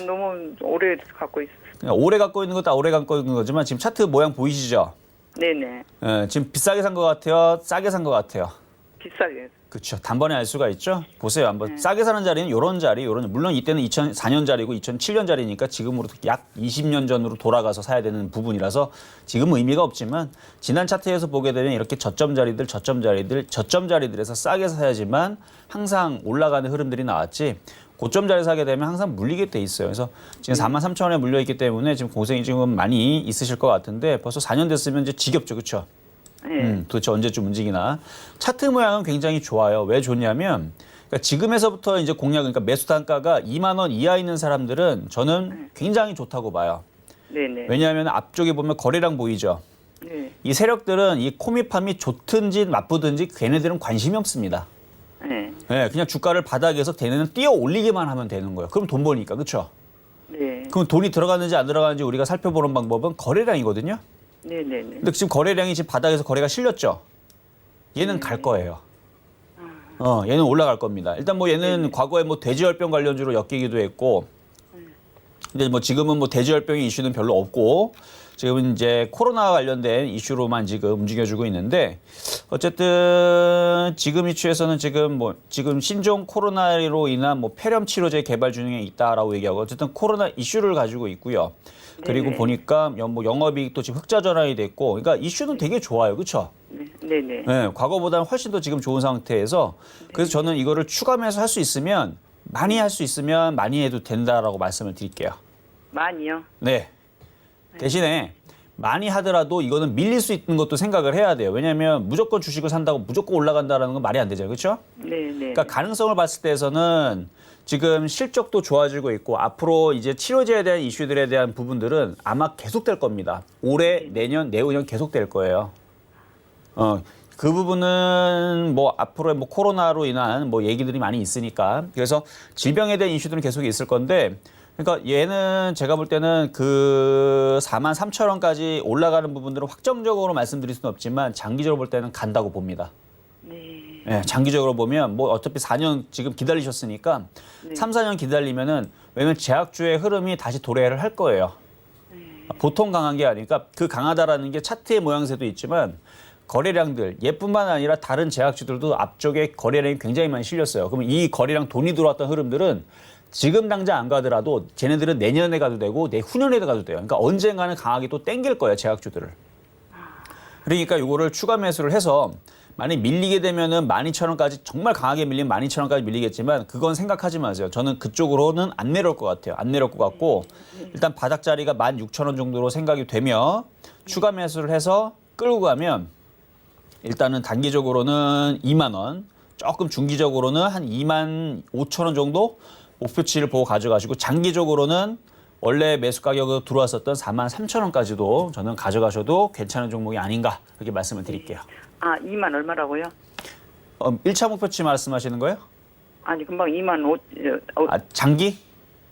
Speaker 4: 너무 오래 갖고 있어요.
Speaker 3: 그냥 오래 갖고 있는 것도 오래 갖고 있는 거지만 지금 차트 모양 보이시죠?
Speaker 4: 네네.
Speaker 3: 예, 지금 비싸게 산 것 같아요? 싸게 산 것 같아요?
Speaker 4: 비싸게.
Speaker 3: 그렇죠. 단번에 알 수가 있죠. 보세요. 한번 싸게 사는 자리는 요런 자리, 요런 물론 이때는 2004년짜리고 2007년짜리니까 지금으로 약 20년 전으로 돌아가서 사야 되는 부분이라서 지금 의미가 없지만 지난 차트에서 보게 되면 이렇게 저점 자리들에서 싸게 사야지만 항상 올라가는 흐름들이 나왔지. 고점 자리 사게 되면 항상 물리게 돼 있어요. 그래서 지금 43,000원에 물려 있기 때문에 지금 고생이 지금 많이 있으실 것 같은데 벌써 4년 됐으면 이제 지겹죠. 그렇죠? 도대체 언제쯤 움직이나. 차트 모양은 굉장히 좋아요. 왜 좋냐면 그러니까 지금에서부터 이제 공략, 그러니까 매수 단가가 2만 원 이하 있는 사람들은 저는 굉장히 좋다고 봐요.
Speaker 4: 네네.
Speaker 3: 왜냐하면 앞쪽에 보면 거래량 보이죠.
Speaker 4: 네.
Speaker 3: 이 세력들은 이 코미팜이 좋든지 나쁘든지 걔네들은 관심이 없습니다.
Speaker 4: 네.
Speaker 3: 네, 그냥 주가를 바닥에서 걔네는 뛰어 올리기만 하면 되는 거예요. 그럼 돈 버니까, 그렇죠?
Speaker 4: 네.
Speaker 3: 그럼 돈이 들어가는지 안 들어가는지 우리가 살펴보는 방법은 거래량이거든요.
Speaker 4: 네네네.
Speaker 3: 근데 지금 거래량이 지금 바닥에서 거래가 실렸죠. 얘는 갈 거예요. 얘는 올라갈 겁니다. 일단 뭐 얘는 과거에 뭐 돼지열병 관련주로 엮이기도 했고, 근데 뭐 지금은 뭐 돼지열병의 이슈는 별로 없고, 지금은 이제 코로나 관련된 이슈로만 지금 움직여주고 있는데, 어쨌든 지금 이슈에서는 지금 신종 코로나로 인한 뭐 폐렴 치료제 개발 중에 있다라고 얘기하고, 어쨌든 코로나 이슈를 가지고 있고요. 그리고
Speaker 4: 네네.
Speaker 3: 보니까 뭐 영업이익도 지금 흑자 전환이 됐고, 그러니까 이슈는 되게 좋아요, 그렇죠?
Speaker 4: 네네.
Speaker 3: 네, 과거보다는 훨씬 더 지금 좋은 상태에서 그래서 저는 이거를 추가매수 할 수 있으면 많이 할 수 있으면 많이 해도 된다라고 말씀을 드릴게요.
Speaker 4: 많이요?
Speaker 3: 네. 대신에 많이 하더라도 이거는 밀릴 수 있는 것도 생각을 해야 돼요. 왜냐하면 무조건 주식을 산다고 무조건 올라간다라는 건 말이 안 되잖아요, 그렇죠?
Speaker 4: 네네.
Speaker 3: 그러니까 가능성을 봤을 때에서는 지금 실적도 좋아지고 있고 앞으로 이제 치료제에 대한 이슈들에 대한 부분들은 아마 계속될 겁니다. 올해, 내년, 내후년 계속될 거예요. 그 부분은 뭐 앞으로 뭐 코로나로 인한 뭐 얘기들이 많이 있으니까 그래서 질병에 대한 이슈들은 계속 있을 건데 그러니까 얘는 제가 볼 때는 그 43,000원까지 올라가는 부분들은 확정적으로 말씀드릴 수는 없지만 장기적으로 볼 때는 간다고 봅니다. 네, 장기적으로 보면 뭐 어차피 4년 지금 기다리셨으니까 3, 4년 기다리면은 왜냐면 제약주의 흐름이 다시 도래를 할 거예요. 보통 강한 게 아니니까 그 강하다라는 게 차트의 모양새도 있지만 거래량들 얘뿐만 아니라 다른 제약주들도 앞쪽에 거래량이 굉장히 많이 실렸어요. 그러면 이 거래량 돈이 들어왔던 흐름들은 지금 당장 안 가더라도 쟤네들은 내년에 가도 되고 내후년에도 가도 돼요. 그러니까 언젠가는 강하게 또 땡길 거예요, 제약주들을. 그러니까 이거를 추가 매수를 해서 만약 밀리게 되면은 12,000원까지 정말 강하게 밀리면 12,000원까지 밀리겠지만 그건 생각하지 마세요. 저는 그쪽으로는 안 내려올 것 같아요. 안 내려올 것 같고 일단 바닥 자리가 16,000원 정도로 생각이 되며 추가 매수를 해서 끌고 가면 일단은 단기적으로는 2만 원, 조금 중기적으로는 한 25,000원 정도 목표치를 보고 가져가시고 장기적으로는 원래 매수 가격으로 들어왔었던 43,000원까지도 저는 가져가셔도 괜찮은 종목이 아닌가 그렇게 말씀을 드릴게요.
Speaker 4: 아, 2만 얼마라고요?
Speaker 3: 1차 목표치 말씀하시는 거예요?
Speaker 4: 아니, 금방 2만 5,
Speaker 3: 아, 장기?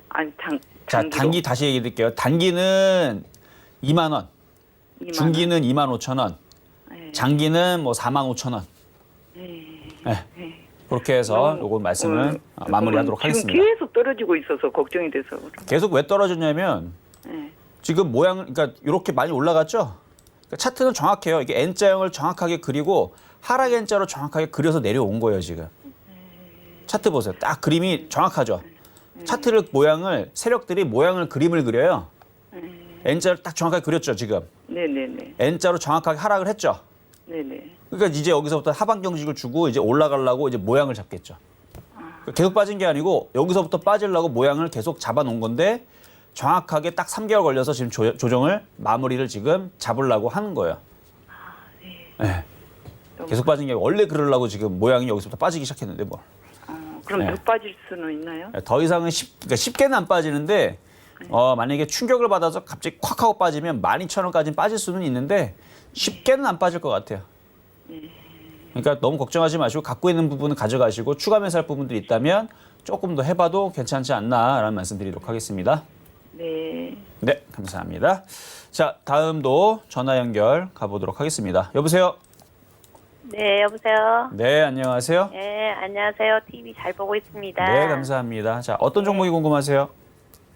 Speaker 4: 아니,
Speaker 3: 자,
Speaker 4: 장기로.
Speaker 3: 단기 다시 얘기해 드릴게요. 단기는 2만 원,
Speaker 4: 2만
Speaker 3: 중기는 25,000원,
Speaker 4: 네.
Speaker 3: 장기는 뭐 45,000원. 네. 그렇게 해서 요거 말씀을 마무리하도록
Speaker 4: 지금
Speaker 3: 하겠습니다.
Speaker 4: 계속 떨어지고 있어서 걱정이 돼서.
Speaker 3: 계속 왜 떨어졌냐면
Speaker 4: 네.
Speaker 3: 지금 모양, 그러니까 이렇게 많이 올라갔죠? 그러니까 차트는 정확해요. 이게 N자형을 정확하게 그리고 하락 N자로 정확하게 그려서 내려온 거예요, 지금. 차트 보세요. 딱 그림이 정확하죠? 차트를 모양을, 세력들이 모양을 그림을 그려요. N자를 딱 정확하게 그렸죠, 지금.
Speaker 4: 네네네.
Speaker 3: N자로 정확하게 하락을 했죠.
Speaker 4: 네네.
Speaker 3: 그러니까 이제 여기서부터 하방 경직을 주고 이제 올라가려고 이제 모양을 잡겠죠. 계속 빠진 게 아니고 여기서부터 빠지려고 모양을 계속 잡아놓은 건데 정확하게 딱 3개월 걸려서 지금 조정을 마무리를 지금 잡으려고 하는 거예요. 네. 계속 빠진 게 원래 그러려고 지금 모양이 여기서부터 빠지기 시작했는데 뭐.
Speaker 4: 그럼
Speaker 3: 네.
Speaker 4: 더 빠질 수는 있나요?
Speaker 3: 더 이상은 그러니까 쉽게는 안 빠지는데 만약에 충격을 받아서 갑자기 콱 하고 빠지면 12,000원까지는 빠질 수는 있는데 쉽게는 안 빠질 것 같아요. 그러니까 너무 걱정하지 마시고 갖고 있는 부분은 가져가시고 추가 매수할 부분들이 있다면 조금 더 해봐도 괜찮지 않나라는 말씀 드리도록 하겠습니다.
Speaker 4: 네.
Speaker 3: 네, 감사합니다. 자, 다음도 전화 연결 가보도록 하겠습니다. 여보세요?
Speaker 5: 네, 여보세요.
Speaker 3: 네, 안녕하세요.
Speaker 5: 네, 안녕하세요. TV 잘 보고 있습니다.
Speaker 3: 네, 감사합니다. 자, 어떤 종목이 궁금하세요?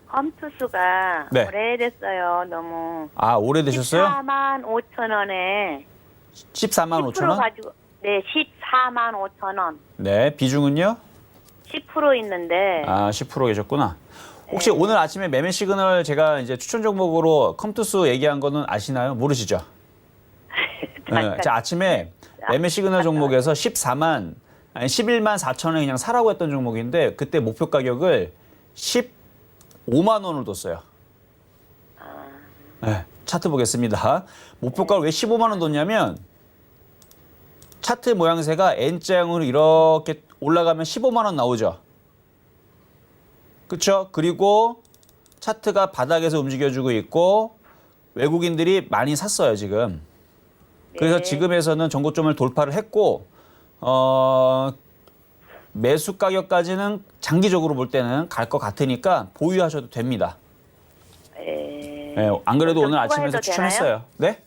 Speaker 5: 컴투스가
Speaker 3: 네.
Speaker 5: 오래됐어요. 너무.
Speaker 3: 아, 오래되셨어요?
Speaker 5: 14만 5천 원에
Speaker 3: 14만 5천
Speaker 5: 10%
Speaker 3: 원?
Speaker 5: 가지고 네, 14만 5천 원.
Speaker 3: 네, 비중은요?
Speaker 5: 10% 있는데
Speaker 3: 아, 10% 계셨구나. 혹시 오늘 아침에 매매 시그널 제가 이제 추천 종목으로 컴투스 얘기한 거는 아시나요? 모르시죠? 네, 자, 아침에 매매 시그널 종목에서 11만 4천 원 그냥 사라고 했던 종목인데 그때 목표 가격을 15만 원을 뒀어요. 네, 차트 보겠습니다. 목표가를 왜 15만 원 뒀냐면 차트 모양새가 N자형으로 이렇게 올라가면 15만 원 나오죠. 그렇죠? 그리고 차트가 바닥에서 움직여주고 있고 외국인들이 많이 샀어요, 지금. 그래서
Speaker 5: 네.
Speaker 3: 지금에서는 전고점을 돌파를 했고 매수 가격까지는 장기적으로 볼 때는 갈 것 같으니까 보유하셔도 됩니다. 네, 안 그래도 오늘 아침에서
Speaker 5: 추가해도
Speaker 3: 추천했어요. 네?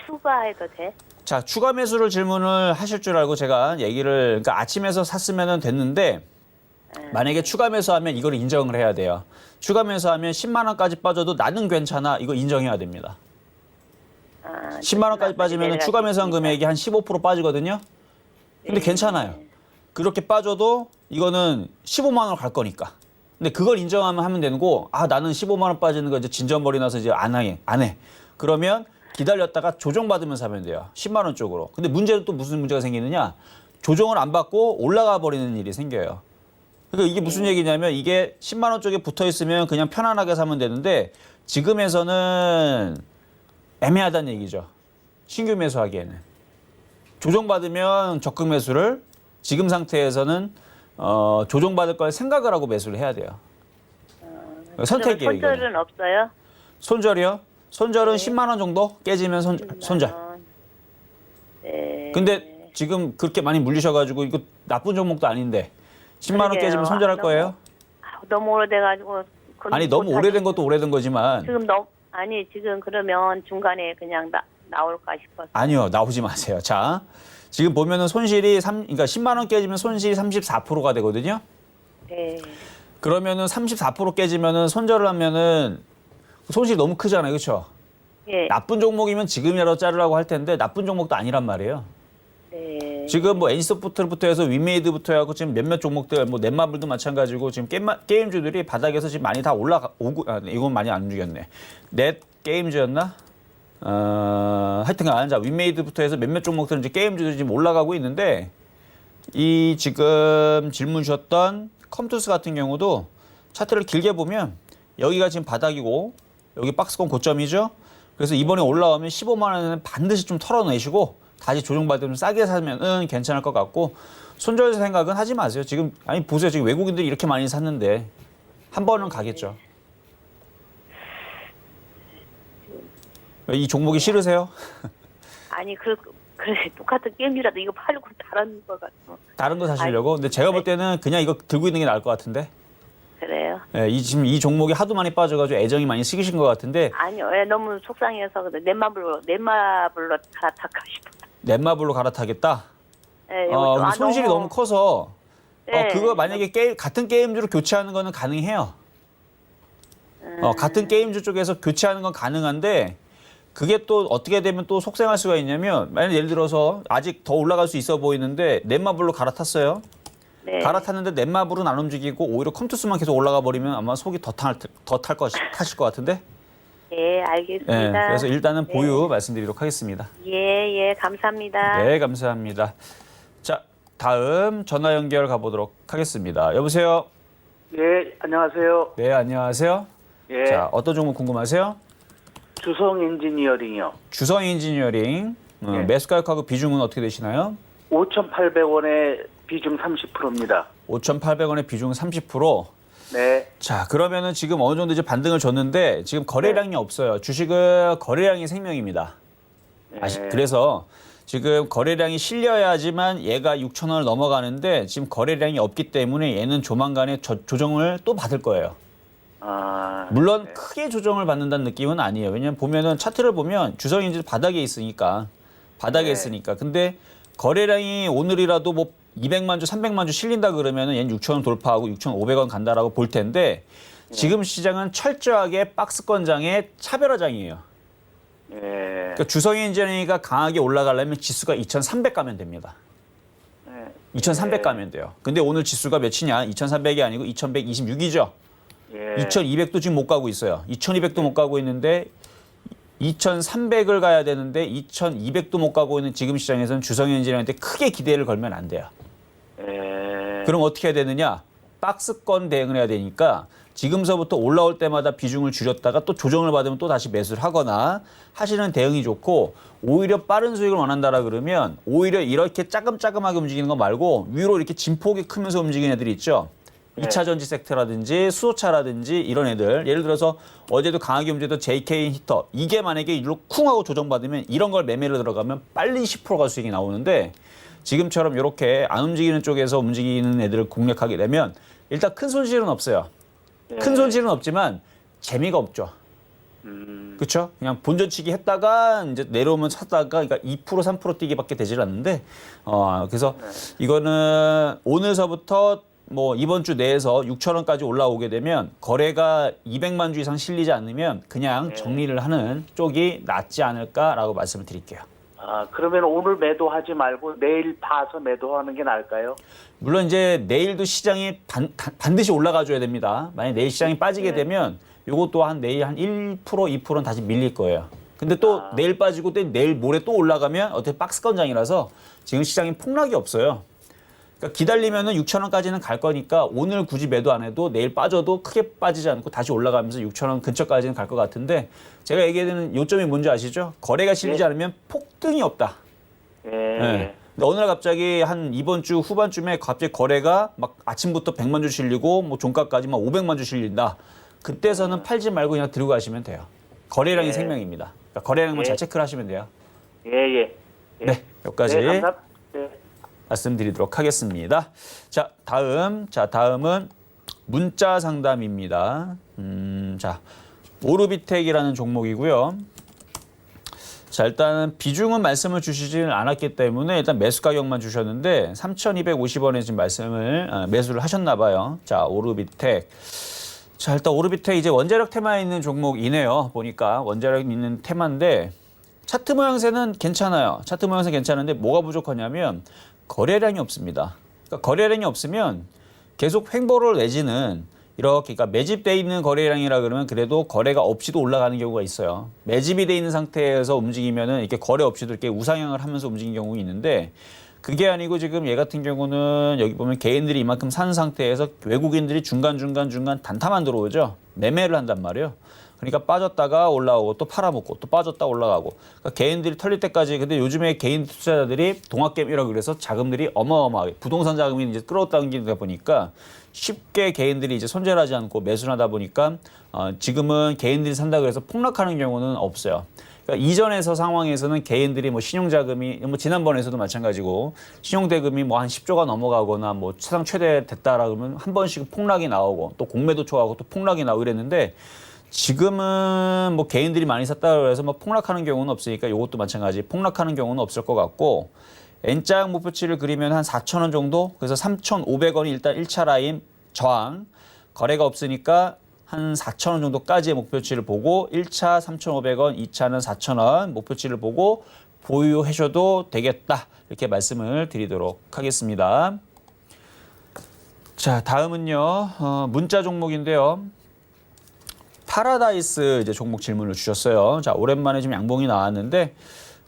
Speaker 5: 추가해도 돼?
Speaker 3: 자, 추가 매수를 질문을 하실 줄 알고 제가 얘기를, 그러니까 아침에서 샀으면 됐는데, 만약에 추가 매수하면 이걸 인정을 해야 돼요. 추가 매수하면 10만 원까지 빠져도 나는 괜찮아. 이거 인정해야 됩니다. 10만 원까지 빠지면 추가 매수한 금액이 한 15% 빠지거든요. 근데 괜찮아요. 그렇게 빠져도 이거는 15만 원 갈 거니까. 근데 그걸 인정하면 하면 되는 거, 아, 나는 15만 원 빠지는 거 이제 진전머리 나서 이제 안 해. 그러면 기다렸다가 조정받으면서 하면 돼요. 10만 원 쪽으로. 근데 문제는 또 무슨 문제가 생기느냐? 조정을 안 받고 올라가 버리는 일이 생겨요. 그러니까 이게 무슨 얘기냐면 이게 10만 원 쪽에 붙어 있으면 그냥 편안하게 사면 되는데 지금에서는 애매하다는 얘기죠. 신규 매수하기에는. 조정받으면 적극 매수를 지금 상태에서는 조정받을 걸 생각을 하고 매수를 해야 돼요. 선택이에요. 이거는.
Speaker 5: 손절은 없어요?
Speaker 3: 손절이요? 손절은
Speaker 5: 네.
Speaker 3: 10만 원 정도 깨지면 손절.
Speaker 5: 네.
Speaker 3: 근데 지금 그렇게 많이 물리셔가지고 이거 나쁜 종목도 아닌데 10만 원
Speaker 5: 그러게요.
Speaker 3: 깨지면 손절할 거예요?
Speaker 5: 너무 오래돼가지고.
Speaker 3: 아니 너무 오래된 것도 오래된 거지만
Speaker 5: 지금 지금 그러면 중간에 그냥 나올까 싶어서.
Speaker 3: 아니요, 나오지 마세요. 자, 지금 보면은 손실이 그러니까 10만 원 깨지면 손실이 34%가 되거든요.
Speaker 5: 네.
Speaker 3: 그러면은 34% 깨지면은 손절을 하면은 손실이 너무 크잖아요, 그렇죠?
Speaker 5: 예.
Speaker 3: 나쁜 종목이면 지금이라도 자르라고 할 텐데 나쁜 종목도 아니란 말이에요.
Speaker 5: 네.
Speaker 3: 지금 뭐 NC소프트부터 해서 위메이드부터 해갖고 지금 몇몇 종목들, 뭐 넷마블도 마찬가지고 지금 게임주들이 바닥에서 지금 많이 다 이건 많이 안 움직였네. 넷 게임주였나? 하여튼간 자 위메이드부터 해서 몇몇 종목들은 이제 게임주들이 지금 올라가고 있는데 이 지금 질문 주셨던 컴투스 같은 경우도 차트를 길게 보면 여기가 지금 바닥이고 여기 박스권 고점이죠. 그래서 이번에 올라오면 15만 원은 반드시 좀 털어내시고 다시 조정받으면 싸게 사면은 괜찮을 것 같고 손절 생각은 하지 마세요. 지금 아니 보세요. 지금 외국인들이 이렇게 많이 샀는데 한 번은 가겠죠. 이 종목이 싫으세요?
Speaker 5: 아니 그래 똑같은 게임이라도 이거 팔고 다른 거 같고.
Speaker 3: 다른 거 사시려고? 근데 제가 볼 때는 그냥 이거 들고 있는 게 나을 것 같은데.
Speaker 5: 그래요?
Speaker 3: 예, 지금 이 종목이 하도 많이 빠져가지고 애정이 많이 식으신 것 같은데
Speaker 5: 아니요, 너무 속상해서 그래. 넷마블로 갈아타까 싶어.
Speaker 3: 넷마블로 갈아타겠다.
Speaker 5: 네,
Speaker 3: 근데 손실이 너무 커서
Speaker 5: 네.
Speaker 3: 그거 만약에 같은 게임주로 교체하는 거는 가능해요. 같은 게임주 쪽에서 교체하는 건 가능한데 그게 또 어떻게 되면 또 속상할 수가 있냐면 만약 예를 들어서 아직 더 올라갈 수 있어 보이는데 넷마블로 갈아탔어요.
Speaker 5: 네.
Speaker 3: 갈아탔는데 넷마블은 안 움직이고 오히려 컴투스만 계속 올라가 버리면 아마 속이 타실 것 같은데.
Speaker 5: 예, 알겠습니다.
Speaker 3: 예, 그래서 일단은
Speaker 5: 네.
Speaker 3: 보유 말씀드리도록 하겠습니다.
Speaker 5: 예, 감사합니다.
Speaker 3: 네, 감사합니다. 자, 다음 전화 연결 가보도록 하겠습니다. 여보세요?
Speaker 6: 예, 안녕하세요.
Speaker 3: 네, 안녕하세요.
Speaker 6: 예,
Speaker 3: 자, 어떤 종목 궁금하세요?
Speaker 6: 주성 엔지니어링이요.
Speaker 3: 주성 인지니어링.
Speaker 6: 예.
Speaker 3: 매수 가격하고 비중은 어떻게 되시나요?
Speaker 6: 5,800원에 비중 30%입니다.
Speaker 3: 5,800원의 비중 30%.
Speaker 6: 네,
Speaker 3: 자, 그러면은 지금 어느 정도 이제 반등을 줬는데 지금 거래량이 없어요. 주식은 거래량이 생명입니다.
Speaker 6: 네.
Speaker 3: 그래서 지금 거래량이 실려야지만 얘가 6,000원을 넘어가는데 지금 거래량이 없기 때문에 얘는 조만간에 조정을 또 받을 거예요. 물론
Speaker 6: 네.
Speaker 3: 크게 조정을 받는다는 느낌은 아니에요. 왜냐면 보면은 차트를 보면 주성인지 바닥에 있으니까.
Speaker 6: 네.
Speaker 3: 근데 거래량이 오늘이라도 뭐 200만 주, 300만 주 실린다 그러면은 얘는 6,000원 돌파하고 6,500원 간다라고 볼 텐데 지금 시장은 철저하게 박스권장의 차별화장이에요.
Speaker 6: 예,
Speaker 3: 그러니까 주성인지가 강하게 올라가려면 지수가 2,300 가면 됩니다.
Speaker 6: 예.
Speaker 3: 2300 가면 돼요. 근데 오늘 지수가 몇이냐? 2300이 아니고 2126이죠.
Speaker 6: 예.
Speaker 3: 2200도 지금 못 가고 있어요. 2200도 못 가고 있는데 2300을 가야 되는데 2200도 못 가고 있는 지금 시장에서는 주성현진한테 크게 기대를 걸면 안 돼요.
Speaker 6: 예.
Speaker 3: 그럼 어떻게 해야 되느냐? 박스권 대응을 해야 되니까 지금서부터 올라올 때마다 비중을 줄였다가 또 조정을 받으면 또 다시 매수를 하거나 하시는 대응이 좋고, 오히려 빠른 수익을 원한다라 그러면 오히려 이렇게 짜금짜금하게 움직이는 거 말고 위로 이렇게 진폭이 크면서 움직이는 애들이 있죠.
Speaker 6: 네.
Speaker 3: 2차 전지 섹터라든지 수소차라든지 이런 애들, 예를 들어서 어제도 강하게 움직였던 JK 히터, 이게 만약에 일로 쿵 하고 조정받으면 이런 걸 매매를 들어가면 빨리 10%가 수익이 나오는데, 지금처럼 이렇게 안 움직이는 쪽에서 움직이는 애들을 공략하게 되면 일단 큰 손실은 없어요. 큰 손실은 없지만 재미가 없죠. 그렇죠? 그냥 본전치기 했다가 이제 내려오면 샀다가, 그러니까 2% 3% 뛰기밖에 되질 않는데, 그래서 이거는 오늘서부터 뭐 이번 주 내에서 6,000원까지 올라오게 되면 거래가 200만 주 이상 실리지 않으면 그냥 정리를 하는 쪽이 낫지 않을까라고 말씀을 드릴게요.
Speaker 6: 아, 그러면 오늘 매도하지 말고 내일 봐서 매도하는 게 나을까요?
Speaker 3: 물론 이제 내일도 시장이 반드시 올라가 줘야 됩니다. 만약 내일 시장이 빠지게 되면 요것도 한 내일 한 1%, 2%는 다시 밀릴 거예요. 근데 또 내일 빠지고 또 내일 모레 또 올라가면 어떻게 박스권장이라서 지금 시장이 폭락이 없어요. 그러니까 기다리면은 6,000원까지는 갈 거니까 오늘 굳이 매도 안 해도 내일 빠져도 크게 빠지지 않고 다시 올라가면서 6,000원 근처까지는 갈 것 같은데, 제가 얘기하는 요점이 뭔지 아시죠? 거래가 실리지 않으면 폭등이 없다.
Speaker 6: 예.
Speaker 3: 네. 근데 어느 날 갑자기 한 이번 주 후반쯤에 갑자기 거래가 막 아침부터 100만 주 실리고 뭐 종가까지 막 500만 주 실린다. 그때서는 팔지 말고 그냥 들고 가시면 돼요. 거래량이 생명입니다. 그러니까 거래량만 잘 체크를 하시면 돼요.
Speaker 6: 예.
Speaker 3: 네, 여기까지.
Speaker 6: 네, 감사합니다. 네.
Speaker 3: 말씀드리도록 하겠습니다. 자, 다음은 문자 상담입니다. 자, 오르비텍이라는 종목이고요. 자, 일단은 비중은 말씀을 주시지는 않았기 때문에 일단 매수 가격만 주셨는데 3,250원에 지금 매수를 하셨나 봐요. 자, 오르비텍. 자, 일단 오르비텍 이제 원자력 테마에 있는 종목이네요. 보니까 원자력 있는 테마인데 차트 모양새는 괜찮아요. 차트 모양새 괜찮은데 뭐가 부족하냐면 거래량이 없습니다. 그러니까 거래량이 없으면 계속 횡보를 내지는, 이렇게 그러니까 매집돼 있는 거래량이라 그러면 그래도 거래가 없이도 올라가는 경우가 있어요. 매집이 돼 있는 상태에서 움직이면은 이렇게 거래 없이도 이렇게 우상향을 하면서 움직이는 경우가 있는데, 그게 아니고 지금 얘 같은 경우는 여기 보면 개인들이 이만큼 산 상태에서 외국인들이 중간중간 단타만 들어오죠. 매매를 한단 말이에요. 그러니까 빠졌다가 올라오고 또 팔아먹고 또 빠졌다 올라가고, 그러니까 개인들이 털릴 때까지. 근데 요즘에 개인 투자자들이 동학개미라고 그래서 자금들이 어마어마하게 부동산 자금이 이제 끌어당기다 보니까 쉽게 개인들이 이제 손절을 하지 않고 매수를 하다 보니까 지금은 개인들이 산다 그래서 폭락하는 경우는 없어요. 그러니까 이전에서 상황에서는 개인들이 뭐 신용자금이 뭐 지난번에서도 마찬가지고 신용대금이 뭐 한 10조가 넘어가거나 뭐 최상 최대 됐다라 그러면 한 번씩 폭락이 나오고 또 공매도 초하고 또 폭락이 나오고 이랬는데, 지금은 뭐 개인들이 많이 샀다고 해서 뭐 폭락하는 경우는 없으니까 이것도 마찬가지 폭락하는 경우는 없을 것 같고, N자 목표치를 그리면 한 4,000원 정도, 그래서 3,500원이 일단 1차 라인 저항, 거래가 없으니까 한 4,000원 정도까지의 목표치를 보고 1차 3,500원, 2차는 4,000원 목표치를 보고 보유하셔도 되겠다, 이렇게 말씀을 드리도록 하겠습니다. 자, 다음은요 문자 종목인데요. 파라다이스 이제 종목 질문을 주셨어요. 자, 오랜만에 지금 양봉이 나왔는데,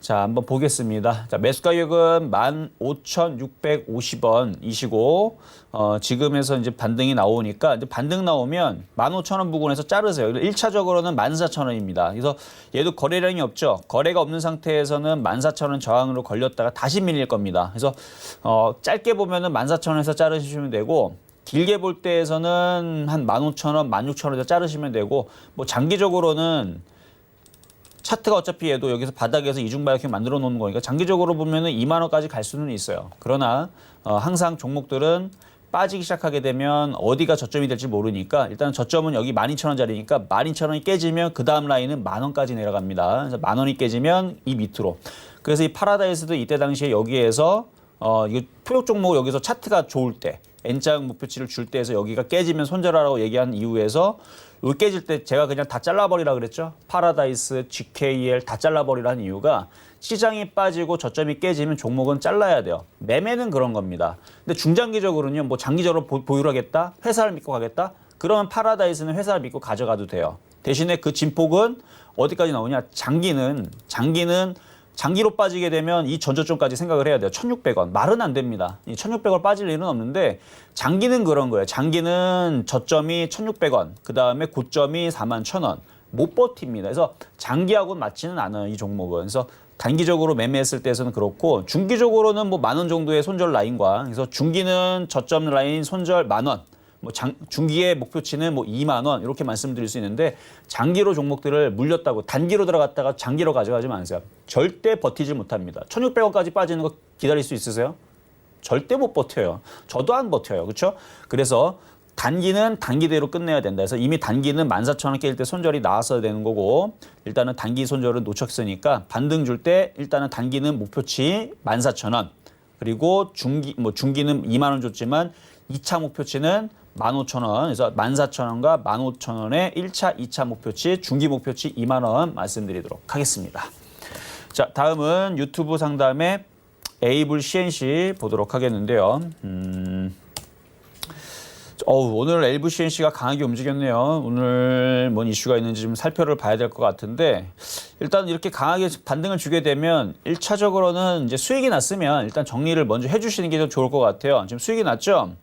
Speaker 3: 자, 한번 보겠습니다. 자, 매수 가격은 15,650원이시고, 지금에서 이제 반등이 나오니까, 이제 반등 나오면 15,000원 부근에서 자르세요. 1차적으로는 14,000원입니다. 그래서 얘도 거래량이 없죠. 거래가 없는 상태에서는 14,000원 저항으로 걸렸다가 다시 밀릴 겁니다. 그래서, 짧게 보면은 14,000원에서 자르시면 되고, 길게 볼 때에서는 한 15,000원, 16,000원에서 자르시면 되고, 뭐 장기적으로는 차트가 어차피 얘도 여기서 바닥에서 이중바이킹 만들어 놓는 거니까 장기적으로 보면은 2만 원까지 갈 수는 있어요. 그러나 항상 종목들은 빠지기 시작하게 되면 어디가 저점이 될지 모르니까 일단 저점은 여기 12,000원짜리니까 12,000원이 깨지면 그 다음 라인은 10,000원까지 내려갑니다. 그래서 10,000원이 깨지면 이 밑으로. 그래서 이 파라다이스도 이때 당시에 여기에서 이거 표적 종목 여기서 차트가 좋을 때 N자 목표치를 줄 때에서 여기가 깨지면 손절하라고 얘기한 이후에서 여기 깨질 때 제가 그냥 다 잘라버리라 그랬죠. 파라다이스, GKL 다 잘라버리라는 이유가 시장이 빠지고 저점이 깨지면 종목은 잘라야 돼요. 매매는 그런 겁니다. 근데 중장기적으로는요. 뭐 장기적으로 보유를 하겠다. 회사를 믿고 가겠다. 그러면 파라다이스는 회사를 믿고 가져가도 돼요. 대신에 그 진폭은 어디까지 나오냐? 장기로 빠지게 되면 이 전저점까지 생각을 해야 돼요. 1,600원. 말은 안 됩니다. 이 1,600원 빠질 일은 없는데 장기는 그런 거예요. 장기는 저점이 1,600원, 그다음에 고점이 41,000원. 못 버팁니다. 그래서 장기하고는 맞지는 않아요. 이 종목은. 그래서 단기적으로 매매했을 때에서는 그렇고 중기적으로는 뭐 10,000원 정도의 손절 라인과 그래서 중기는 저점 라인 손절 10,000원. 뭐 중기의 목표치는 뭐 2만 원 이렇게 말씀드릴 수 있는데 장기로 종목들을 물렸다고 단기로 들어갔다가 장기로 가져가지 마세요. 절대 버티질 못합니다. 1,600원까지 빠지는 거 기다릴 수 있으세요? 절대 못 버텨요. 저도 안 버텨요. 그렇죠? 그래서 단기는 단기대로 끝내야 된다. 그래서 이미 단기는 14,000원 깰 때 손절이 나왔어야 되는 거고 일단은 단기 손절은 놓쳤으니까 반등 줄 때 일단은 단기는 목표치 14,000원 그리고 중기는 2만 원 줬지만 2차 목표치는 15,000원, 그래서 14,000원과 15,000원의 1차, 2차 목표치, 중기 목표치 2만 원 말씀드리도록 하겠습니다. 자, 다음은 유튜브 상담의 에이블 CNC 보도록 하겠는데요. 오늘 에이블 CNC가 강하게 움직였네요. 오늘 뭔 이슈가 있는지 좀 살펴를 봐야 될 것 같은데 일단 이렇게 강하게 반등을 주게 되면 1차적으로는 이제 수익이 났으면 일단 정리를 먼저 해주시는 게 더 좋을 것 같아요. 지금 수익이 났죠?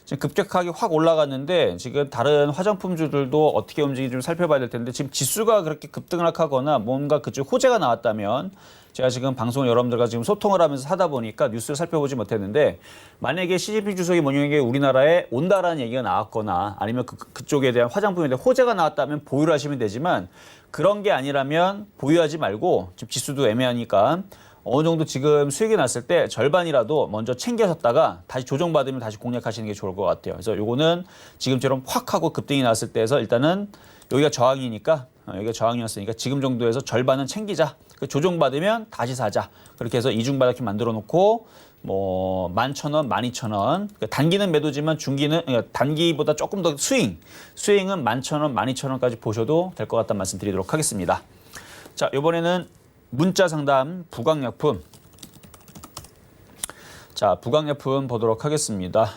Speaker 3: 지금 급격하게 확 올라갔는데 지금 다른 화장품주들도 어떻게 움직이는지 좀 살펴봐야 될 텐데 지금 지수가 그렇게 급등락하거나 뭔가 그쪽 호재가 나왔다면 제가 지금 방송 여러분들과 지금 소통을 하면서 하다 보니까 뉴스를 살펴보지 못했는데 만약에 시진핑 주석이 만약에 우리나라에 온다라는 얘기가 나왔거나 아니면 그쪽에 대한 화장품에 대한 호재가 나왔다면 보유를 하시면 되지만 그런 게 아니라면 보유하지 말고 지금 지수도 애매하니까 어느 정도 지금 수익이 났을 때 절반이라도 먼저 챙겨셨다가 다시 조정받으면 다시 공략하시는 게 좋을 것 같아요. 그래서 요거는 지금처럼 확 하고 급등이 났을 때에서 일단은 여기가 저항이니까 여기가 저항이었으니까 지금 정도에서 절반은 챙기자. 조정받으면 다시 사자. 그렇게 해서 이중바닥 만들어 놓고 뭐 11,000원, 12,000원. 단기는 매도지만 중기는 단기보다 조금 더 수익은 11,000원, 12,000원까지 보셔도 될 것 같다는 말씀 드리도록 하겠습니다. 자, 이번에는 문자 상담 부강약품. 자, 부강약품 보도록 하겠습니다.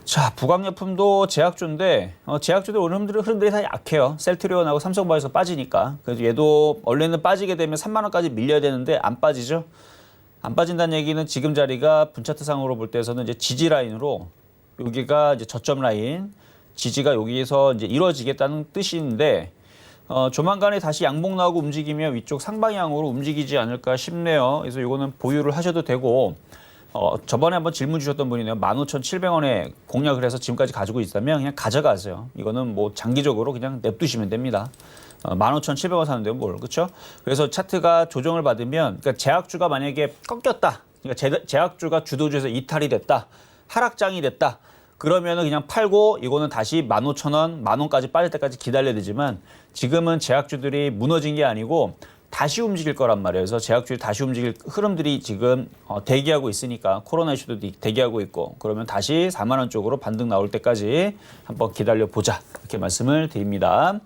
Speaker 3: 자, 부강약품도 제약주인데 제약주들 오늘 흐름들이 다 약해요. 셀트리온하고 삼성바이오에서 빠지니까. 그래서 얘도 원래는 빠지게 되면 3만 원까지 밀려야 되는데 안 빠지죠. 안 빠진다는 얘기는 지금 자리가 분차트상으로 볼 때에서는 이제 지지 라인으로 여기가 이제 저점 라인, 지지가 여기에서 이제 이루어지겠다는 뜻인데 조만간에 다시 양봉 나오고 움직이면 위쪽 상방향으로 움직이지 않을까 싶네요. 그래서 이거는 보유를 하셔도 되고 저번에 한번 질문 주셨던 분이네요. 15,700원에 공략을 해서 지금까지 가지고 있다면 그냥 가져가세요. 이거는 뭐 장기적으로 그냥 냅두시면 됩니다. 15,700원 사는데요, 뭘, 그렇죠? 그래서 차트가 조정을 받으면, 그러니까 제약주가 만약에 꺾였다, 그러니까 제약주가 주도주에서 이탈이 됐다, 하락장이 됐다. 그러면은 그냥 팔고 이거는 다시 15,000원, 10,000원까지 빠질 때까지 기다려야 되지만 지금은 제약주들이 무너진 게 아니고 다시 움직일 거란 말이에요. 그래서 제약주들이 다시 움직일 흐름들이 지금 대기하고 있으니까 코로나 이슈도 대기하고 있고 그러면 다시 4만 원 쪽으로 반등 나올 때까지 한번 기다려 보자 이렇게 말씀을 드립니다.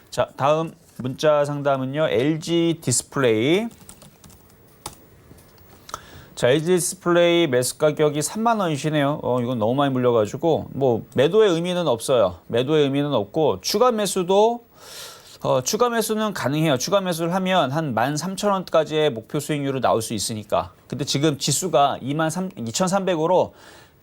Speaker 3: 자, 다음 문자 상담은요. LG 디스플레이. 자, LG 디스플레이 매수 가격이 3만 원이시네요. 이건 너무 많이 물려가지고 뭐 매도의 의미는 없어요. 매도의 의미는 없고 추가 매수도 추가 매수는 가능해요. 추가 매수를 하면 한 13,000원까지의 목표 수익률로 나올 수 있으니까. 근데 지금 지수가 2,300으로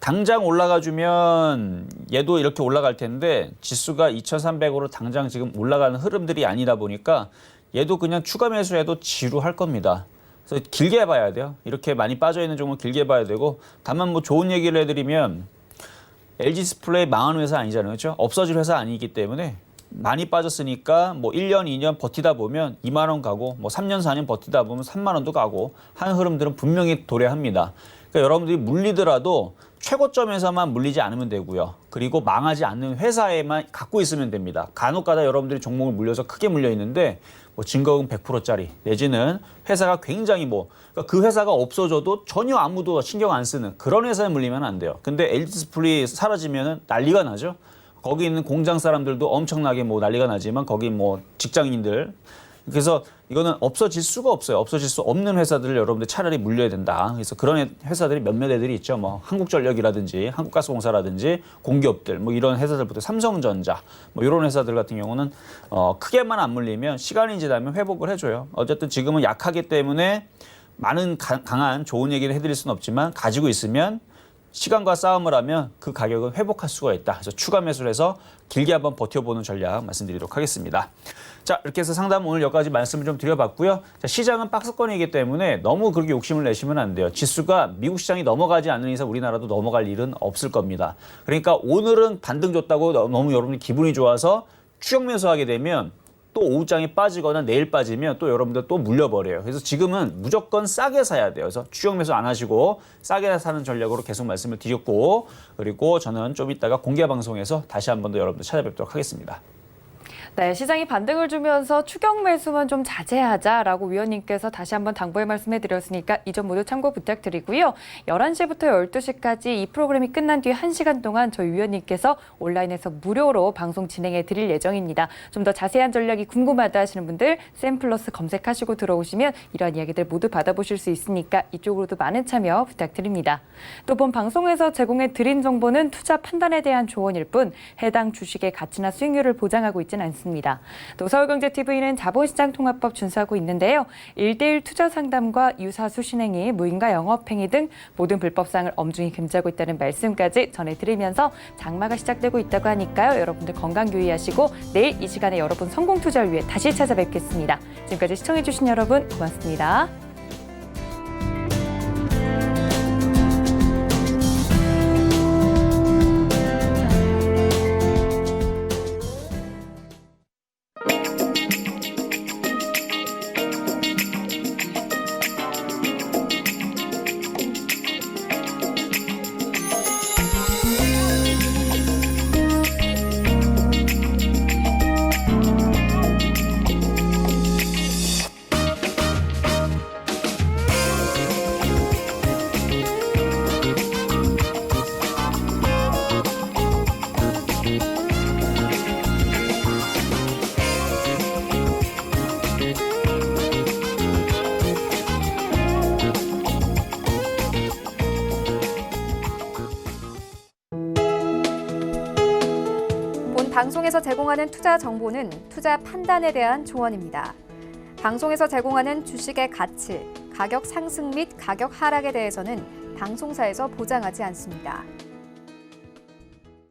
Speaker 3: 당장 올라가주면 얘도 이렇게 올라갈 텐데 지수가 2,300으로 당장 지금 올라가는 흐름들이 아니다 보니까 얘도 그냥 추가 매수해도 지루할 겁니다. 그래서 길게 봐야 돼요. 이렇게 많이 빠져있는 종목 길게 봐야 되고 다만 뭐 좋은 얘기를 해드리면 LG 디스플레이 망하는 회사 아니잖아요. 그렇죠? 없어질 회사 아니기 때문에 많이 빠졌으니까 뭐 1년, 2년 버티다 보면 2만 원 가고 뭐 3년, 4년 버티다 보면 3만 원도 가고 하는 흐름들은 분명히 도래합니다. 그러니까 여러분들이 물리더라도 최고점에서만 물리지 않으면 되고요. 그리고 망하지 않는 회사에만 갖고 있으면 됩니다. 간혹가다 여러분들이 종목을 물려서 크게 물려 있는데 뭐 증거금 100%짜리 내지는 회사가 굉장히 그러니까 그 회사가 없어져도 전혀 아무도 신경 안 쓰는 그런 회사에 물리면 안 돼요. 근데 LG 디스플레이 사라지면은 난리가 나죠. 거기 있는 공장 사람들도 엄청나게 난리가 나지만 거기 직장인들 그래서 이거는 없어질 수가 없어요. 없어질 수 없는 회사들을 여러분들 차라리 물려야 된다. 그래서 그런 회사들이 몇몇 애들이 있죠. 뭐 한국전력이라든지 한국가스공사라든지 공기업들 뭐 이런 회사들부터 삼성전자 뭐 이런 회사들 같은 경우는 크게만 안 물리면 시간이 지나면 회복을 해줘요. 어쨌든 지금은 약하기 때문에 많은 강한 좋은 얘기를 해드릴 수는 없지만 가지고 있으면 시간과 싸움을 하면 그 가격을 회복할 수가 있다. 그래서 추가 매수를 해서 길게 한번 버텨보는 전략 말씀드리도록 하겠습니다. 자, 이렇게 해서 상담 오늘 여기까지 말씀을 좀 드려봤고요. 자, 시장은 박스권이기 때문에 너무 그렇게 욕심을 내시면 안 돼요. 지수가 미국 시장이 넘어가지 않는 이상 우리나라도 넘어갈 일은 없을 겁니다. 그러니까 오늘은 반등 줬다고 너무 여러분이 기분이 좋아서 추격 매수하게 되면 또 오후장에 빠지거나 내일 빠지면 또 여러분들 또 물려버려요. 그래서 지금은 무조건 싸게 사야 돼요. 그래서 추격 매수 안 하시고 싸게 사는 전략으로 계속 말씀을 드렸고, 그리고 저는 좀 이따가 공개 방송에서 다시 한 번 더 여러분들 찾아뵙도록 하겠습니다.
Speaker 2: 네, 시장이 반등을 주면서 추격 매수만 좀 자제하자라고 위원님께서 다시 한번 당부의 말씀해 드렸으니까 이 점 모두 참고 부탁드리고요. 11시부터 12시까지 이 프로그램이 끝난 뒤에 1시간 동안 저희 위원님께서 온라인에서 무료로 방송 진행해 드릴 예정입니다. 좀 더 자세한 전략이 궁금하다 하시는 분들 샘플러스 검색하시고 들어오시면 이러한 이야기들 모두 받아보실 수 있으니까 이쪽으로도 많은 참여 부탁드립니다. 또 본 방송에서 제공해 드린 정보는 투자 판단에 대한 조언일 뿐 해당 주식의 가치나 수익률을 보장하고 있지는 않습니다. 또 서울경제TV는 자본시장 통합법 준수하고 있는데요. 1:1 투자 상담과 유사수 신행위, 무인가 영업행위 등 모든 불법사항을 엄중히 금지하고 있다는 말씀까지 전해드리면서 장마가 시작되고 있다고 하니까요. 여러분들 건강 유의하시고 내일 이 시간에 여러분 성공 투자를 위해 다시 찾아뵙겠습니다. 지금까지 시청해주신 여러분 고맙습니다.
Speaker 1: 방송에서 제공하는 투자 정보는 투자 판단에 대한 조언입니다. 방송에서 제공하는 주식의 가치, 가격 상승 및 가격 하락에 대해서는 방송사에서 보장하지 않습니다.